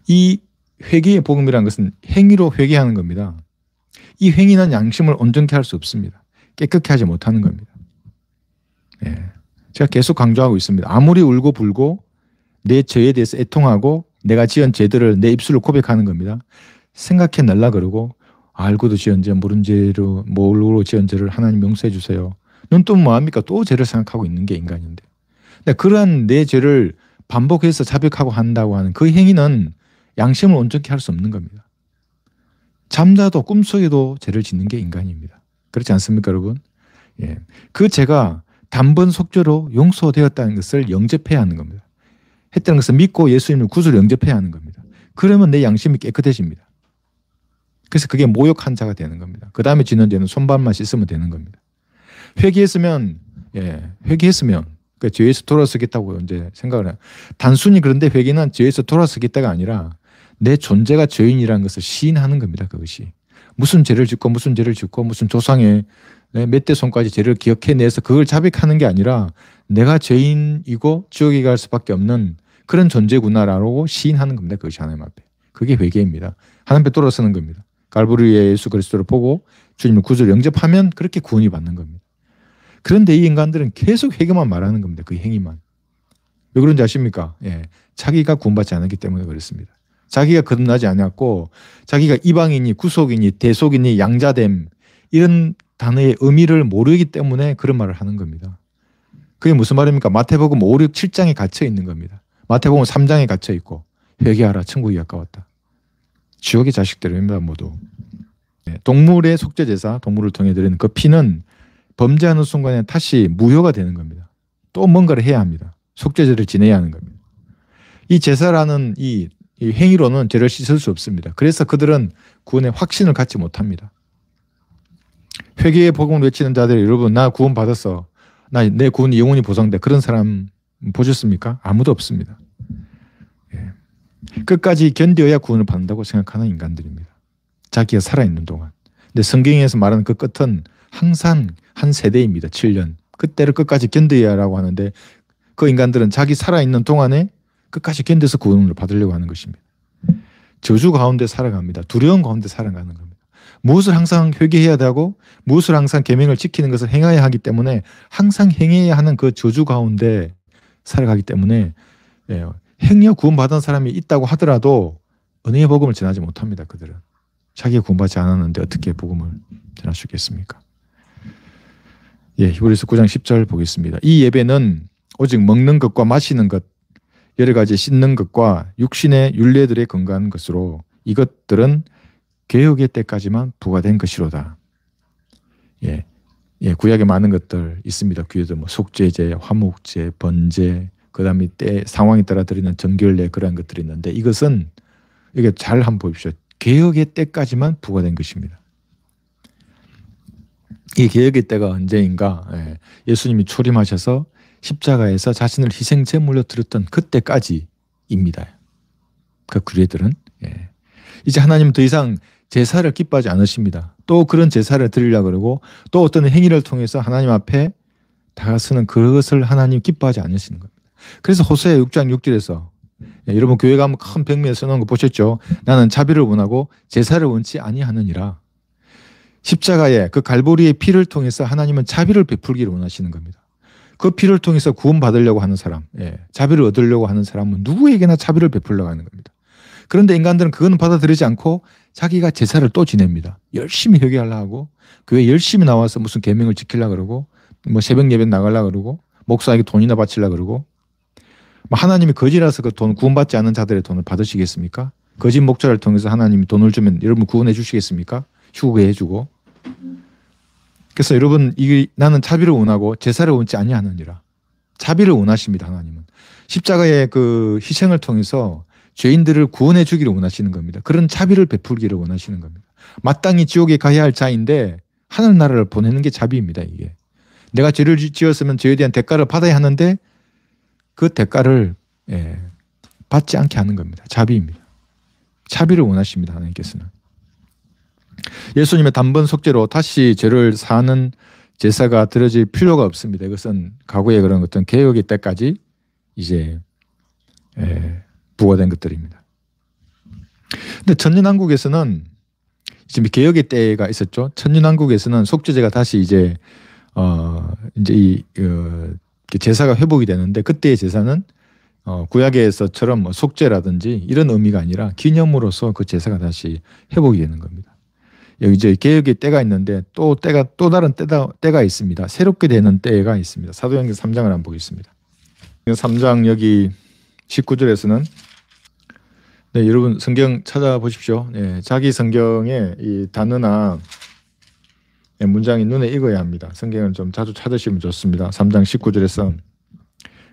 이 회개의 복음이라는 것은 행위로 회개하는 겁니다. 이 행위는 양심을 온전케 할 수 없습니다. 깨끗게 하지 못하는 겁니다. 제가 계속 강조하고 있습니다. 아무리 울고 불고 내 죄에 대해서 애통하고 내가 지은 죄들을 내 입술로 고백하는 겁니다. 생각해 낼라 그러고 알고도 지은 죄, 모르는 죄로 모르고 지은 죄를 하나님 용서해 주세요. 넌 또 뭐합니까? 또 죄를 생각하고 있는 게 인간인데. 근데 그러한 내 죄를 반복해서 자백하고 한다고 하는 그 행위는 양심을 온전케 할 수 없는 겁니다. 잠자도 꿈속에도 죄를 짓는 게 인간입니다. 그렇지 않습니까, 여러분? 그 죄가 단번 속죄로 용서되었다는 것을 영접해야 하는 겁니다. 했다는 것을 믿고 예수님을 구주로 영접해야 하는 겁니다. 그러면 내 양심이 깨끗해집니다. 그래서 그게 모욕한 자가 되는 겁니다. 그 다음에 지는 죄는 손발만 씻으면 되는 겁니다. 회개했으면 그 죄에서 돌아서겠다고 이제 생각을 해요. 단순히 그런데 회개는 죄에서 돌아서겠다가 아니라 내 존재가 죄인이라는 것을 시인하는 겁니다. 그것이 무슨 죄를 짓고 무슨 조상의 몇 대 손까지 죄를 기억해내서 그걸 자백하는 게 아니라 내가 죄인이고 지옥에 갈 수밖에 없는 그런 존재구나라고 시인하는 겁니다. 그것이 하나님 앞에. 그게 회개입니다. 하나님 앞에 돌아서는 겁니다. 갈보리의 예수 그리스도를 보고 주님의 구주를 영접하면 그렇게 구원이 받는 겁니다. 그런데 이 인간들은 계속 회개만 말하는 겁니다. 그 행위만. 왜 그런지 아십니까? 예, 자기가 구원받지 않았기 때문에 그렇습니다. 자기가 거듭나지 않았고 자기가 이방인이 구속이니 대속이니 양자됨 이런 단어의 의미를 모르기 때문에 그런 말을 하는 겁니다. 그게 무슨 말입니까? 마태복음 5, 6, 7장에 갇혀 있는 겁니다. 마태복음 3장에 갇혀 있고 회개하라 천국이 가까웠다. 지옥의 자식들입니다. 모두. 동물의 속죄제사 동물을 통해 드리는 그 피는 범죄하는 순간에 다시 무효가 되는 겁니다. 또 뭔가를 해야 합니다. 속죄제를 지내야 하는 겁니다. 이 제사라는 이 행위로는 죄를 씻을 수 없습니다. 그래서 그들은 구원의 확신을 갖지 못합니다. 회개의 복음을 외치는 자들이 여러분 나 구원 받았어. 내 구원이 영원히 보장돼. 그런 사람 보셨습니까? 아무도 없습니다. 끝까지 견뎌야 구원을 받는다고 생각하는 인간들입니다. 자기가 살아있는 동안. 근데 성경에서 말하는 그 끝은 항상 한 세대입니다. 7년. 그때를 끝까지 견뎌야 하라고 하는데 그 인간들은 자기 살아있는 동안에 끝까지 견뎌서 구원을 받으려고 하는 것입니다. 저주 가운데 살아갑니다. 두려움 가운데 살아가는 겁니다. 무엇을 항상 회개해야 되고 무엇을 항상 계명을 지키는 것을 행해야 하기 때문에 항상 행해야 하는 그 저주 가운데 살아가기 때문에 행여 구원받은 사람이 있다고 하더라도 은혜의 복음을 전하지 못합니다. 그들은. 자기가 구원받지 않았는데 어떻게 복음을 전할 수 있겠습니까? 히브리서 9장 10절 보겠습니다. 이 예배는 오직 먹는 것과 마시는 것, 여러 가지 씻는 것과 육신의 율례들에 근거한 것으로 이것들은 개혁의 때까지만 부과된 것이로다. 구약에 많은 것들 있습니다. 귀에도 뭐 속죄제, 화목제, 번제, 그 다음에 때 상황에 따라 드리는 정결례 그런 것들이 있는데 이것은 이게 잘 한번 보십시오. 개혁의 때까지만 부과된 것입니다. 이 개혁의 때가 언제인가? 예수님이 초림하셔서 십자가에서 자신을 희생 제물로 드렸던 그때까지입니다. 그 규례들은 이제 하나님은 더 이상 제사를 기뻐하지 않으십니다. 또 그런 제사를 드리려고 그러고 또 어떤 행위를 통해서 하나님 앞에 다가서는 그것을 하나님 기뻐하지 않으시는 겁니다. 그래서 호세아 6장 6절에서 여러분 교회 가면 큰 벽면에 써놓은 거 보셨죠? 나는 자비를 원하고 제사를 원치 아니하느니라. 십자가에 그 갈보리의 피를 통해서 하나님은 자비를 베풀기를 원하시는 겁니다. 그 피를 통해서 구원받으려고 하는 사람, 자비를 얻으려고 하는 사람은 누구에게나 자비를 베풀려고 하는 겁니다. 그런데 인간들은 그거는 받아들이지 않고 자기가 제사를 또 지냅니다. 열심히 회개하려고 하고 교회 열심히 나와서 무슨 계명을 지키려고 그러고 뭐 새벽 예배 나가려고 그러고 목사에게 돈이나 바치려고 그러고 하나님이 거지라서 그 돈 구원받지 않은 자들의 돈을 받으시겠습니까? 거짓 목자를 통해서 하나님이 돈을 주면 여러분 구원해 주시겠습니까? 휴게 해주고. 그래서 여러분 나는 자비를 원하고 제사를 원치 아니하느니라. 자비를 원하십니다. 하나님은. 십자가의 그 희생을 통해서 죄인들을 구원해 주기를 원하시는 겁니다. 그런 자비를 베풀기를 원하시는 겁니다. 마땅히 지옥에 가야 할 자인데 하늘나라를 보내는 게 자비입니다. 이게. 내가 죄를 지었으면 죄에 대한 대가를 받아야 하는데 그 대가를 받지 않게 하는 겁니다. 자비입니다. 자비를 원하십니다. 하나님께서는. 예수님의 단번 속죄로 다시 죄를 사하는 제사가 드려질 필요가 없습니다. 이것은 과거의 그런 어떤 개혁의 때까지 이제 부과된 것들입니다. 근데 천년왕국에서는 지금 개혁의 때가 있었죠. 천년왕국에서는 속죄제가 다시 이제 이 제사가 회복이 되는데 그때의 제사는 구약에서처럼 뭐 속죄라든지 이런 의미가 아니라 기념으로서 그 제사가 다시 회복이 되는 겁니다. 여기 이제 개혁의 때가 있는데 또 다른 때가 있습니다. 새롭게 되는 때가 있습니다. 사도행전 3장을 한번 보겠습니다. 3장 여기 19절에서는 여러분 성경 찾아보십시오. 자기 성경에 이 단어나 문장이 눈에 익어야 합니다. 성경을 좀 자주 찾으시면 좋습니다. 3장 19절에서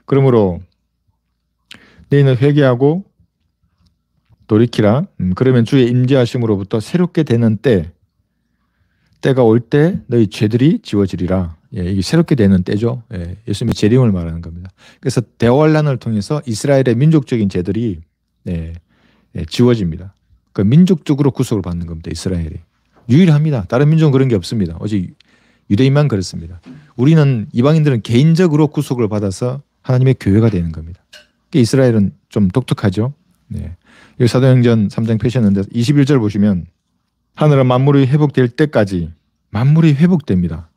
그러므로 너희는 회개하고 돌이키라. 그러면 주의 임재하심으로부터 새롭게 되는 때가 올 때 너희 죄들이 지워지리라. 예, 이게 새롭게 되는 때죠. 예, 예수님의 재림을 말하는 겁니다. 그래서 대환란을 통해서 이스라엘의 민족적인 죄들이 지워집니다. 그 민족적으로 구속을 받는 겁니다. 이스라엘이 유일합니다. 다른 민족은 그런 게 없습니다. 오직 유대인만 그렇습니다. 우리는 이방인들은 개인적으로 구속을 받아서 하나님의 교회가 되는 겁니다. 이스라엘은 좀 독특하죠. 네. 여기 사도행전 3장 펴셨는데 21절 보시면 하늘은 만물이 회복될 때까지 만물이 회복됩니다.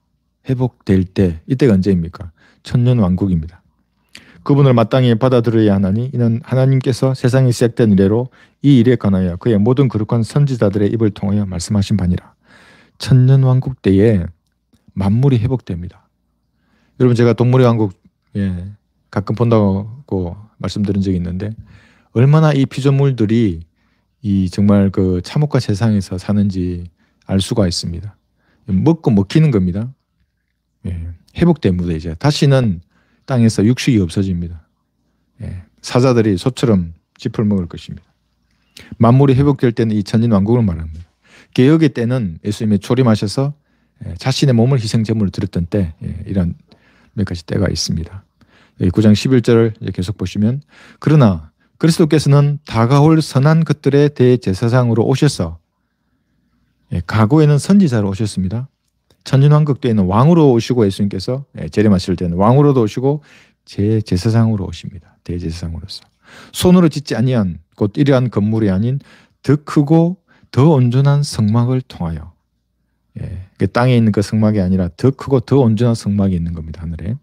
회복될 때 이때가 언제입니까? 천년왕국입니다. 그분을 마땅히 받아들여야 하나니 이는 하나님께서 세상이 시작된 이래로 이 일에 관하여 그의 모든 거룩한 선지자들의 입을 통하여 말씀하신 바니라. 천년왕국 때에 만물이 회복됩니다. 여러분 제가 동물의 왕국 가끔 본다고 말씀드린 적이 있는데 얼마나 이 피조물들이 이 정말 그 참혹과 세상에서 사는지 알 수가 있습니다. 먹고 먹히는 겁니다. 회복됩니다. 이제 다시는 땅에서 육식이 없어집니다. 사자들이 소처럼 짚을 먹을 것입니다. 만물이 회복될 때는 이 천년왕국을 말합니다. 개혁의 때는 예수님이 초림하셔서 자신의 몸을 희생제물로 드렸던 때 이런 몇 가지 때가 있습니다. 9장 11절을 계속 보시면 그러나 그리스도께서는 다가올 선한 것들의 대제사장으로 오셔서 과거에는 선지자로 오셨습니다. 천년왕국 때에는 왕으로 오시고 예수님께서 재림하실 때는 왕으로도 오시고 제제사장으로 오십니다. 대제사장으로서 손으로 짓지 아니한 곧 이러한 건물이 아닌 더 크고 더 온전한 성막을 통하여 땅에 있는 그 성막이 아니라 더 크고 더 온전한 성막이 있는 겁니다. 하늘에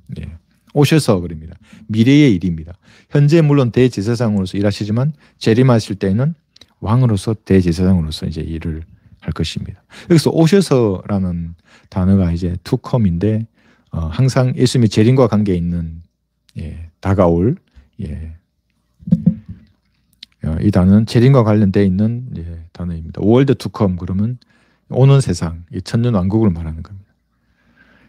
오셔서 그럽니다. 미래의 일입니다. 현재 물론 대제사장으로서 일하시지만 재림하실 때는 왕으로서 대제사장으로서 이제 일을 할 것입니다. 여기서 오셔서라는 단어가 이제 to come인데 항상 예수님의 재림과 관계 있는 다가올 이 단어는 재림과 관련되어 있는 단어입니다. world to come 그러면 오는 세상, 천년 왕국을 말하는 겁니다.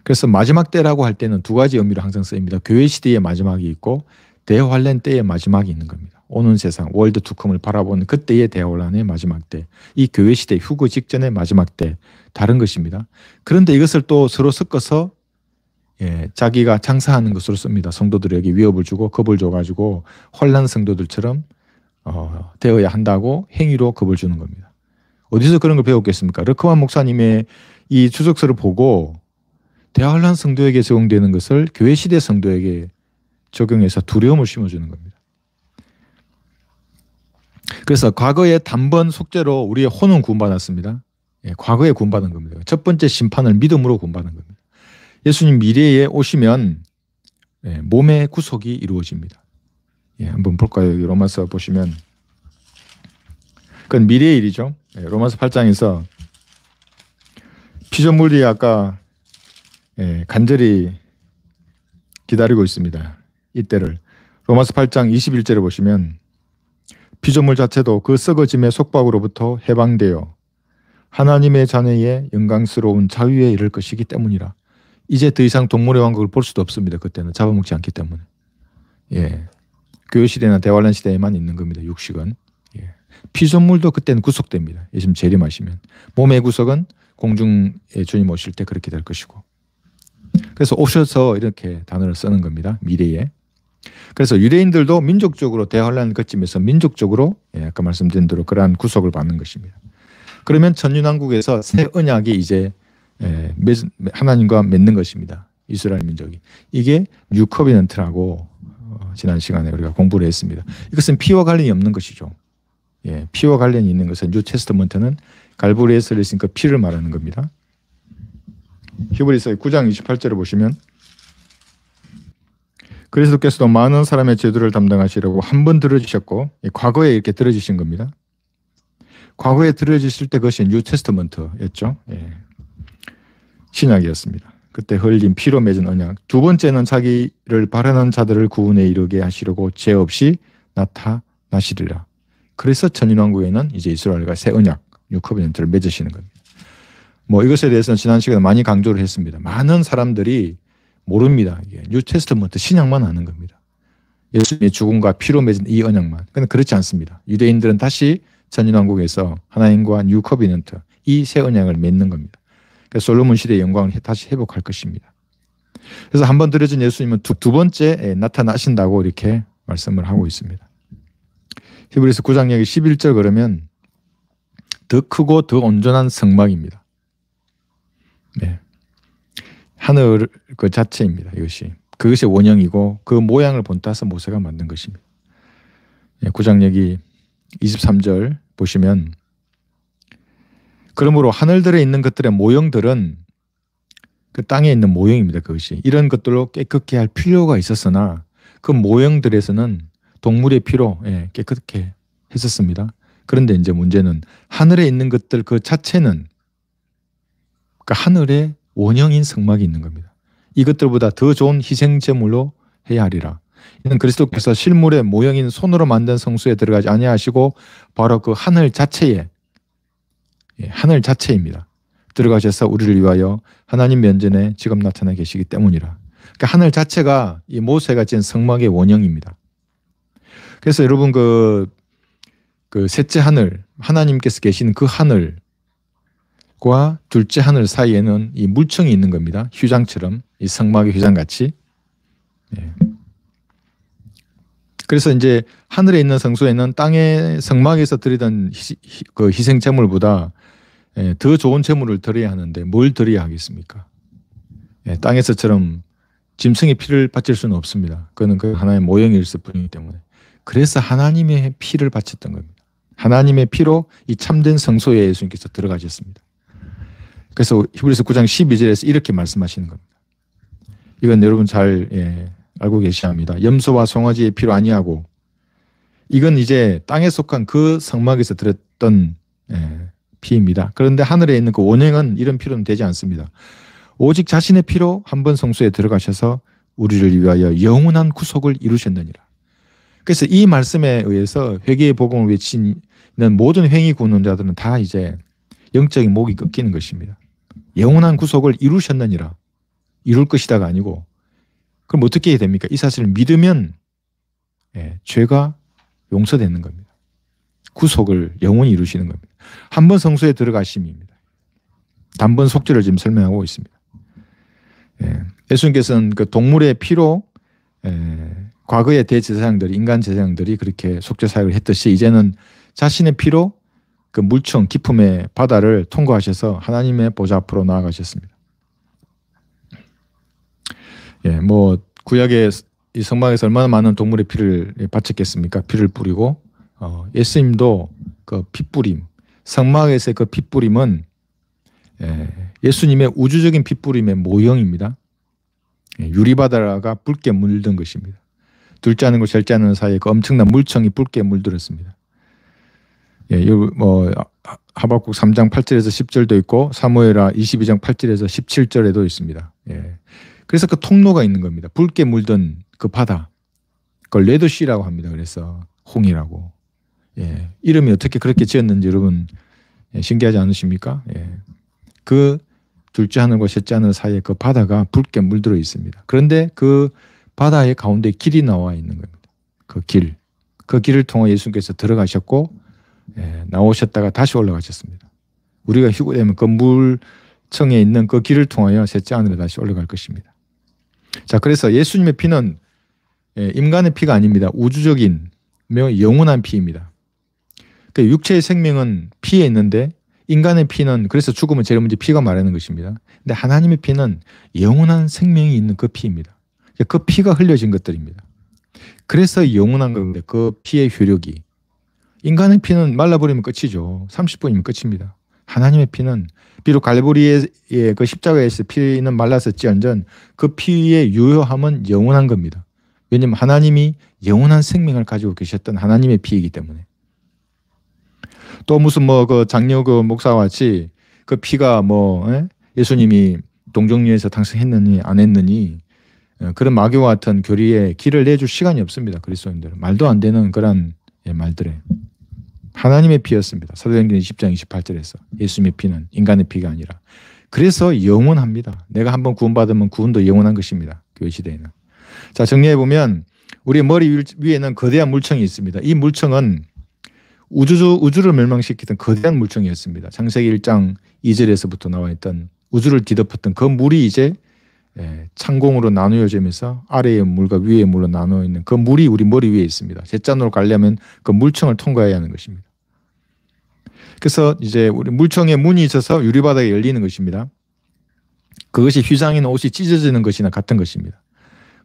그래서 마지막 때라고 할 때는 두 가지 의미로 항상 쓰입니다. 교회 시대의 마지막이 있고 대환란 때의 마지막이 있는 겁니다. 오는 세상, 월드 투컴을 바라보는 그때의 대환란의 마지막 때, 이 교회 시대 휴거 직전의 마지막 때 다른 것입니다. 그런데 이것을 또 서로 섞어서 자기가 장사하는 것으로 씁니다. 성도들에게 위협을 주고 겁을 줘가지고 환란 성도들처럼 되어야 한다고 행위로 겁을 주는 겁니다. 어디서 그런 걸 배웠겠습니까? 르크만 목사님의 이 주석서를 보고 대환란 성도에게 적용되는 것을 교회 시대 성도에게 적용해서 두려움을 심어주는 겁니다. 그래서 과거에 단번 속죄로 우리의 혼은 구원받았습니다. 과거에 구원받은 겁니다. 첫 번째 심판을 믿음으로 구원받은 겁니다. 예수님 미래에 오시면 몸의 구속이 이루어집니다. 한번 볼까요? 여기 로마서 보시면 그건 미래의 일이죠. 로마서 8장에서 피조물이 아까 간절히 기다리고 있습니다. 이때를 로마서 8장 21절에 보시면 피조물 자체도 그 썩어짐의 속박으로부터 해방되어 하나님의 자녀의 영광스러운 자유에 이를 것이기 때문이라. 이제 더 이상 동물의 왕국을 볼 수도 없습니다. 그때는 잡아먹지 않기 때문에. 교회 시대나 대환란 시대에만 있는 겁니다. 육식은. 피조물도 그때는 구속됩니다. 예수님 재림하시면. 몸의 구속은 공중에 주님 오실 때 그렇게 될 것이고. 그래서 오셔서 이렇게 단어를 쓰는 겁니다. 미래에. 그래서 유대인들도 민족적으로 대환란 그쯤에서 민족적으로 아까 말씀드린 대로 그러한 구속을 받는 것입니다. 그러면 천년왕국에서 새 언약이 이제 하나님과 맺는 것입니다. 이스라엘 민족이. 이게 뉴 커비넌트라고 지난 시간에 우리가 공부를 했습니다. 이것은 피와 관련이 없는 것이죠. 피와 관련이 있는 것은 뉴 테스트먼트는 갈보리에서 흘리신 그 피를 말하는 겁니다. 히브리서 9장 28절을 보시면 그리스도께서도 많은 사람의 죄들을 담당하시려고 한 번 들어주셨고 과거에 이렇게 들어주신 겁니다. 과거에 들어주실 때 그것이 뉴 테스트먼트였죠. 신약이었습니다. 그때 흘린 피로 맺은 언약. 두 번째는 자기를 바라는 자들을 구원에 이르게 하시려고 죄 없이 나타나시리라. 그래서 천년왕국에는 이제 이스라엘과 새 언약, 뉴 커비넌트를 맺으시는 겁니다. 이것에 대해서는 지난 시간에 많이 강조를 했습니다. 많은 사람들이 모릅니다. 이게 뉴 테스트먼트 신약만 아는 겁니다. 예수님의 죽음과 피로 맺은 이 언약만. 그런데 그렇지 않습니다. 유대인들은 다시 천년왕국에서 하나님과 뉴 커비넌트 이 새 언약을 맺는 겁니다. 그래서 솔로몬 시대의 영광을 다시 회복할 것입니다. 그래서 한 번 드려진 예수님은 두 번째 나타나신다고 이렇게 말씀을 하고 있습니다. 히브리서 9장 여기 11절 그러면 더 크고 더 온전한 성막입니다. 네. 하늘 그 자체입니다. 이것이. 그것이 원형이고 그 모양을 본따서 모세가 만든 것입니다. 9장 여기 23절 보시면 그러므로 하늘들에 있는 것들의 모형들은 그 땅에 있는 모형입니다. 그것이. 이런 것들로 깨끗게 할 필요가 있었으나 그 모형들에서는 동물의 피로 깨끗게 했었습니다. 그런데 이제 문제는 하늘에 있는 것들 그 자체는 그 하늘에 원형인 성막이 있는 겁니다. 이것들보다 더 좋은 희생제물로 해야 하리라. 이는 그리스도께서 실물의 모형인 손으로 만든 성소에 들어가지 아니하시고 바로 그 하늘 자체에 하늘 자체입니다. 들어가셔서 우리를 위하여 하나님 면전에 지금 나타나 계시기 때문이라. 그러니까 하늘 자체가 이 모세가 지은 성막의 원형입니다. 그래서 여러분 그 셋째 하늘 하나님께서 계시는 그 하늘과 둘째 하늘 사이에는 이 물청이 있는 겁니다. 휴장처럼 이 성막의 휴장같이. 그래서 이제 하늘에 있는 성소에는 땅의 성막에서 드리던 그 희생 제물보다 더 좋은 제물을 드려야 하는데 뭘 드려야 하겠습니까? 땅에서처럼 짐승의 피를 바칠 수는 없습니다. 그거는 그 하나의 모형일 뿐이기 때문에. 그래서 하나님의 피를 바쳤던 겁니다. 하나님의 피로 이 참된 성소에 예수님께서 들어가셨습니다. 그래서 히브리서 9장 12절에서 이렇게 말씀하시는 겁니다. 이건 여러분 잘 알고 계셔야 합니다. 염소와 송아지의 피로 아니하고 이건 이제 땅에 속한 그 성막에서 들었던 피입니다. 그런데 하늘에 있는 그 원형은 이런 피로는 되지 않습니다. 오직 자신의 피로 한 번 성소에 들어가셔서 우리를 위하여 영원한 구속을 이루셨느니라. 그래서 이 말씀에 의해서 회개의 복음을 외치는 모든 횡의 구원자들은 다 이제 영적인 목이 꺾이는 것입니다. 영원한 구속을 이루셨느니라. 이룰 것이다가 아니고 그럼 어떻게 해야 됩니까? 이 사실을 믿으면 죄가 용서되는 겁니다. 구속을 영원히 이루시는 겁니다. 한 번 성소에 들어가심입니다. 단번 속죄를 지금 설명하고 있습니다. 예수님께서는 그 동물의 피로 과거의 대제사장들이 인간 제사장들이 그렇게 속죄 사역을 했듯이 이제는 자신의 피로 그 물청 깊음의 바다를 통과하셔서 하나님의 보좌 앞으로 나아가셨습니다. 뭐 구약의 이 성막에서 얼마나 많은 동물의 피를 바쳤겠습니까? 피를 뿌리고 예수님도 그 피뿌림 성막에서의 그 피뿌림은 예수님의 우주적인 피뿌림의 모형입니다. 유리바다가 붉게 물든 것입니다. 둘째 하늘과 셋째 하늘 사이에 그 엄청난 물청이 붉게 물들었습니다. 뭐 하박국 3장 8절에서 10절도 있고 사무엘하 22장 8절에서 17절에도 있습니다. 그래서 그 통로가 있는 겁니다. 붉게 물든 그 바다. 그걸 레드시라고 합니다. 그래서 홍이라고. 이름이 어떻게 그렇게 지었는지 여러분 신기하지 않으십니까? 그 둘째 하늘과 셋째 하늘 사이에 그 바다가 붉게 물들어 있습니다. 그런데 그 바다의 가운데 길이 나와 있는 겁니다. 그 길을 통해 예수님께서 들어가셨고 나오셨다가 다시 올라가셨습니다. 우리가 휴거되면 그 물청에 있는 그 길을 통하여 셋째 하늘에 다시 올라갈 것입니다. 자, 그래서 예수님의 피는 인간의 피가 아닙니다. 우주적인 영원한 피입니다. 그 육체의 생명은 피에 있는데 인간의 피는 그래서 죽으면 제일 먼저 피가 말하는 것입니다. 근데 하나님의 피는 영원한 생명이 있는 그 피입니다. 그 피가 흘려진 것들입니다. 그래서 영원한 건데 그 피의 효력이 인간의 피는 말라버리면 끝이죠. 30분이면 끝입니다. 하나님의 피는 비록 갈보리의 그 십자가에서 피는 말랐었지언정 그 피의 유효함은 영원한 겁니다. 왜냐하면 하나님이 영원한 생명을 가지고 계셨던 하나님의 피이기 때문에. 또 무슨 뭐 그 장로 그 목사와 같이 그 피가 뭐 예수님이 동정녀에서 당선했느니 안 했느니 그런 마귀와 같은 교리에 길을 내줄 시간이 없습니다. 그리스도인들은 말도 안 되는 그런 말들에 하나님의 피였습니다. 사도행전 20장 28절에서 예수님의 피는 인간의 피가 아니라 그래서 영원합니다. 내가 한번 구원받으면 구원도 영원한 것입니다. 교회 시대에는. 자, 정리해 보면 우리의 머리 위에는 거대한 물청이 있습니다. 이 물청은 우주를 멸망시키던 거대한 물청이었습니다. 창세기 1장 2절에서부터 나와 있던 우주를 뒤덮었던 그 물이 이제 창공으로 나누어지면서 아래의 물과 위의 물로 나누어 있는 그 물이 우리 머리 위에 있습니다. 잿잔으로 가려면 그 물청을 통과해야 하는 것입니다. 그래서 이제 우리 물청에 문이 있어서 유리바닥에 열리는 것입니다. 그것이 휘장이나 옷이 찢어지는 것이나 같은 것입니다.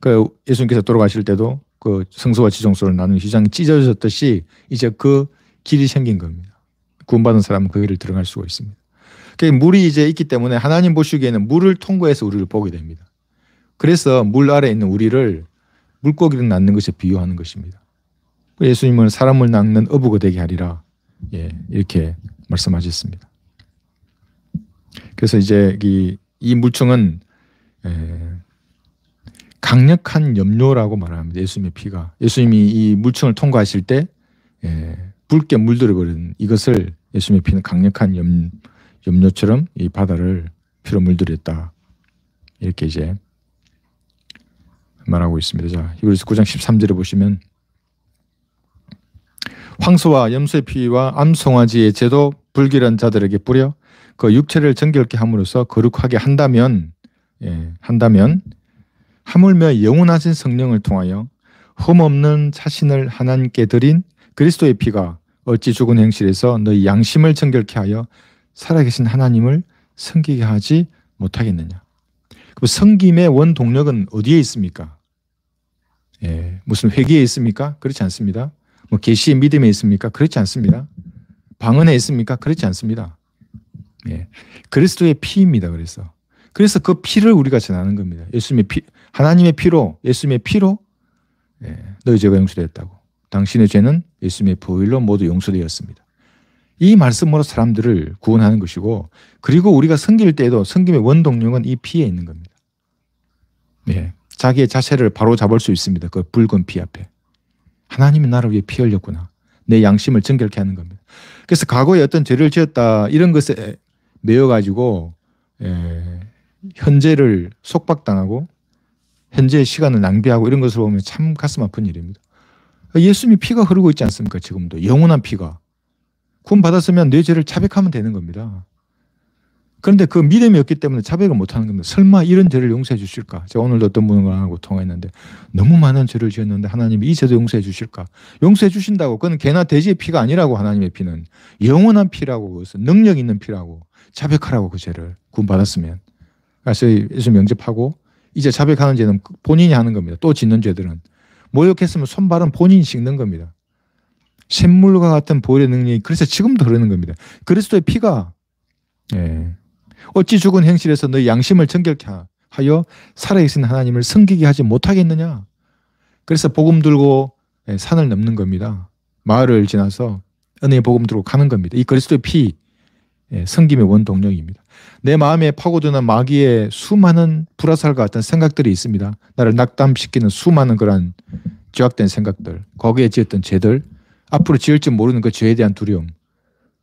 그 예수님께서 돌아가실 때도 그 성소와 지성소를 나누는 휘장이 찢어졌듯이 이제 그 길이 생긴 겁니다. 구원받은 사람은 그 길을 들어갈 수가 있습니다. 그러니까 물이 이제 있기 때문에 하나님 보시기에는 물을 통과해서 우리를 보게 됩니다. 그래서 물 아래에 있는 우리를 물고기를 낳는 것에 비유하는 것입니다. 예수님은 사람을 낳는 어부가 되게 하리라. 이렇게 말씀하셨습니다. 그래서 이제 이 물청은 강력한 염료라고 말합니다. 예수님의 피가. 예수님이 이 물청을 통과하실 때 붉게 물들어 버린 이것을 예수님의 피는 강력한 염료처럼 이 바다를 피로 물들였다. 이렇게 이제 말하고 있습니다. 자, 히브리서 9장 13절에 보시면 황소와 염소의 피와 암송아지의 제도 불길한 자들에게 뿌려 그 육체를 정결케 함으로써 거룩하게 한다면 하물며 영원하신 성령을 통하여 흠없는 자신을 하나님께 드린 그리스도의 피가 어찌 죽은 행실에서 너희 양심을 정결케 하여 살아계신 하나님을 섬기게 하지 못하겠느냐. 그럼 섬김의 원동력은 어디에 있습니까? 무슨 회개에 있습니까? 그렇지 않습니다. 뭐 계시의 믿음에 있습니까? 그렇지 않습니다. 방언에 있습니까? 그렇지 않습니다. 그리스도의 피입니다. 그래서 그 피를 우리가 전하는 겁니다. 예수님의 피, 하나님의 피로, 예수님의 피로 너희 죄가 용서되었다고. 당신의 죄는 예수님의 보혈로 모두 용서되었습니다. 이 말씀으로 사람들을 구원하는 것이고, 그리고 우리가 섬길 때에도 섬김의 원동력은 이 피에 있는 겁니다. 자기의 자세를 바로 잡을 수 있습니다. 그 붉은 피 앞에. 하나님이 나를 위해 피 흘렸구나. 내 양심을 정결케 하는 겁니다. 그래서 과거에 어떤 죄를 지었다 이런 것에 매여가지고 현재를 속박당하고 현재의 시간을 낭비하고 이런 것을 보면 참 가슴 아픈 일입니다. 예수님이 피가 흐르고 있지 않습니까? 지금도 영원한 피가. 구원 받았으면 내 죄를 자백하면 되는 겁니다. 그런데 그 믿음이 없기 때문에 자백을 못하는 겁니다. 설마 이런 죄를 용서해 주실까? 제가 오늘도 어떤 분하고 통화했는데 너무 많은 죄를 지었는데 하나님이 이 죄도 용서해 주실까? 용서해 주신다고. 그건 개나 돼지의 피가 아니라고. 하나님의 피는 영원한 피라고. 그것은 능력 있는 피라고. 자백하라고. 그 죄를 구원 받았으면. 그래서 예수 영접하고 이제 자백하는 죄는 본인이 하는 겁니다. 또 짓는 죄들은 모욕했으면 손발은 본인이 씻는 겁니다. 샘물과 같은 보혈의 능력이 그래서 지금도 흐르는 겁니다. 그리스도의 피가 어찌 죽은 행실에서 너희 양심을 정결케 하여 살아계신 하나님을 섬기게 하지 못하겠느냐. 그래서 복음 들고 산을 넘는 겁니다. 마을을 지나서 은혜의 복음 들고 가는 겁니다. 이 그리스도의 피, 섬김의 원동력입니다. 내 마음에 파고드는 마귀의 수많은 불화살과 같은 생각들이 있습니다. 나를 낙담시키는 수많은 그런 죄악된 생각들, 거기에 지었던 죄들, 앞으로 지을지 모르는 그 죄에 대한 두려움.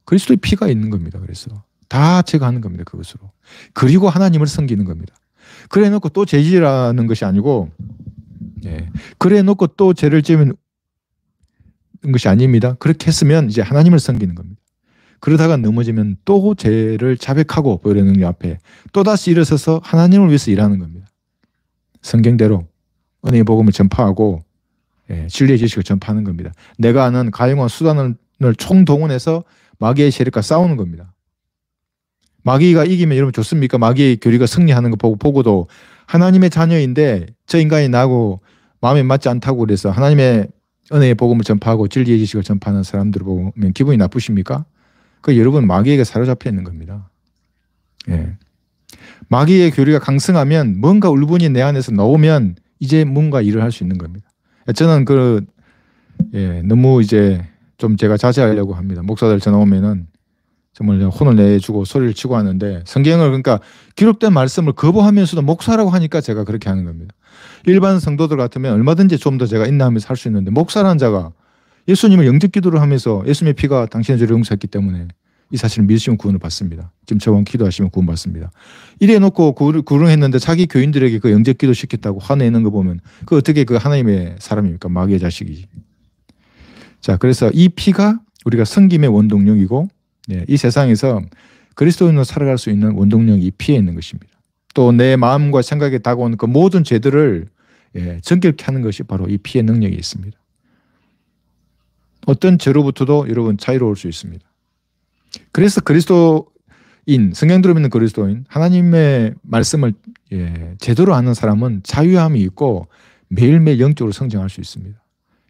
그리스도의 피가 있는 겁니다. 그래서 다 제가 하는 겁니다. 그것으로. 그리고 하나님을 섬기는 겁니다. 그래 놓고 또 죄지라는 것이 아니고 그래 놓고 또 죄를 지으면 것이 아닙니다. 그렇게 했으면 이제 하나님을 섬기는 겁니다. 그러다가 넘어지면 또 죄를 자백하고 보혈의 능력 앞에 또다시 일어서서 하나님을 위해서 일하는 겁니다. 성경대로 은혜의 복음을 전파하고 진리의 지식을 전파하는 겁니다. 내가 아는 가용한 수단을 총동원해서 마귀의 세력과 싸우는 겁니다. 마귀가 이기면 여러분 좋습니까? 마귀의 교리가 승리하는 거 보고도 하나님의 자녀인데 저 인간이 나하고 마음에 맞지 않다고 그래서 하나님의 은혜의 복음을 전파하고 진리의 지식을 전파하는 사람들을 보면 기분이 나쁘십니까? 그 여러분 마귀에게 사로잡혀 있는 겁니다. 마귀의 교리가 강성하면 뭔가 울분이 내 안에서 나오면 이제 뭔가 일을 할 수 있는 겁니다. 저는 너무 이제 좀 제가 자제하려고 합니다. 목사들 전화 오면은 정말 혼을 내주고 소리를 치고 하는데 성경을 그러니까 기록된 말씀을 거부하면서도 목사라고 하니까 제가 그렇게 하는 겁니다. 일반 성도들 같으면 얼마든지 좀 더 제가 인내하면서 할 수 있는데 목사라는 자가 예수님을 영접 기도를 하면서 예수님의 피가 당신의 죄를 용서했기 때문에 이 사실을 믿으시면 구원을 받습니다. 지금 저와 기도하시면 구원 받습니다. 이래 놓고 구릉했는데 자기 교인들에게 그 영접 기도 시켰다고 화내는 거 보면 그 어떻게 그 하나님의 사람입니까? 마귀의 자식이지. 자, 그래서 이 피가 우리가 섬김의 원동력이고, 이 세상에서 그리스도인으로 살아갈 수 있는 원동력이 이 피에 있는 것입니다. 또 내 마음과 생각에 다가오는 그 모든 죄들을 정결케 하는 것이 바로 이 피의 능력이 있습니다. 어떤 죄로부터도 여러분 자유로울 수 있습니다. 그래서 그리스도인, 성경대로 믿는 그리스도인, 하나님의 말씀을 제대로 아는 사람은 자유함이 있고 매일매일 영적으로 성장할 수 있습니다.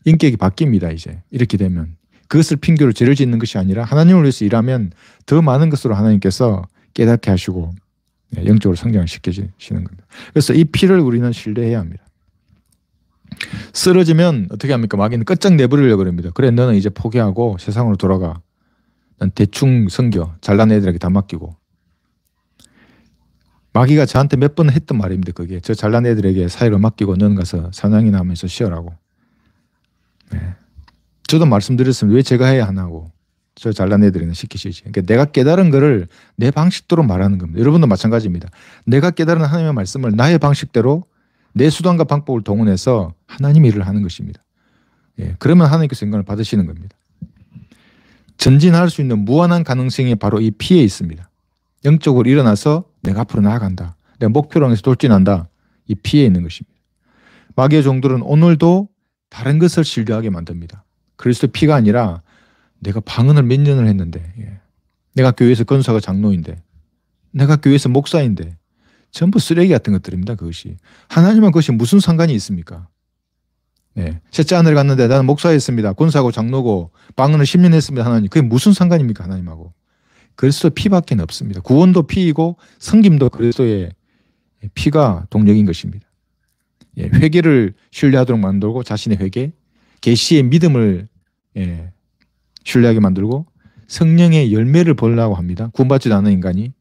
인격이 바뀝니다. 이제 이렇게 되면 그것을 핑계로 죄를 짓는 것이 아니라 하나님을 위해서 일하면 더 많은 것으로 하나님께서 깨닫게 하시고 영적으로 성장시켜주시는 겁니다. 그래서 이 피를 우리는 신뢰해야 합니다. 쓰러지면 어떻게 합니까? 마귀는 끝장 내버리려고 합니다. 그래, 너는 이제 포기하고 세상으로 돌아가. 난 대충 섬겨. 잘난 애들에게 다 맡기고. 마귀가 저한테 몇 번 했던 말입니다. 그게 저 잘난 애들에게 사역을 맡기고 너는 가서 사냥이나 하면서 쉬어라고. 저도 말씀드렸습니다. 왜 제가 해야 하나고. 저 잘난 애들에는 시키시지. 그러니까 내가 깨달은 거를 내 방식대로 말하는 겁니다. 여러분도 마찬가지입니다. 내가 깨달은 하나님의 말씀을 나의 방식대로 내 수단과 방법을 동원해서 하나님 일을 하는 것입니다. 그러면 하나님께서 영광을 받으시는 겁니다. 전진할 수 있는 무한한 가능성이 바로 이 피에 있습니다. 영적으로 일어나서 내가 앞으로 나아간다. 내가 목표로 향해서 돌진한다. 이 피에 있는 것입니다. 마귀의 종들은 오늘도 다른 것을 신뢰하게 만듭니다. 그리스도 피가 아니라 내가 방언을 몇 년을 했는데, 내가 교회에서 권사가 장로인데, 내가 교회에서 목사인데, 전부 쓰레기 같은 것들입니다. 그것이. 하나님은 그것이 무슨 상관이 있습니까? 셋째 하늘에 갔는데 나는 목사였습니다. 권사고 장로고 방언을 10년 했습니다. 하나님. 그게 무슨 상관입니까? 하나님하고. 그리스도 피밖에 없습니다. 구원도 피이고 섬김도 그리스도의 피가 동력인 것입니다. 회개를 신뢰하도록 만들고 자신의 회개, 계시의 믿음을 신뢰하게 만들고 성령의 열매를 보려고 합니다. 구원받지도 않은 인간이.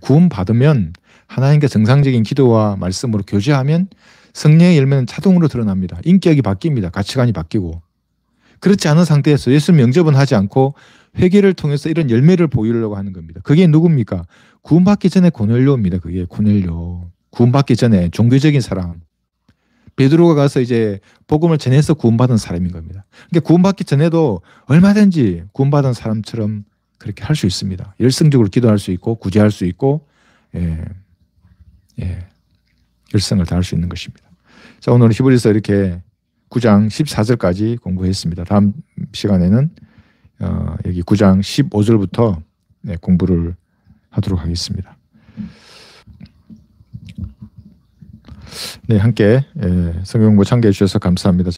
구원받으면 하나님과 정상적인 기도와 말씀으로 교제하면 성령의 열매는 자동으로 드러납니다. 인격이 바뀝니다. 가치관이 바뀌고. 그렇지 않은 상태에서 예수님 영접은 하지 않고 회개를 통해서 이런 열매를 보이려고 하는 겁니다. 그게 누굽니까? 구원받기 전에 고넬료입니다. 그게 고넬료. 구원받기 전에 종교적인 사람. 베드로가 가서 이제 복음을 전해서 구원받은 사람인 겁니다. 그러니까 구원받기 전에도 얼마든지 구원받은 사람처럼 그렇게 할 수 있습니다. 열성적으로 기도할 수 있고 구제할 수 있고 열성을 다할 수 있는 것입니다. 자, 오늘 히브리서 이렇게 9장 14절까지 공부했습니다. 다음 시간에는 여기 9장 15절부터 공부를 하도록 하겠습니다. 네, 함께 성경 공부 참여해 주셔서 감사합니다.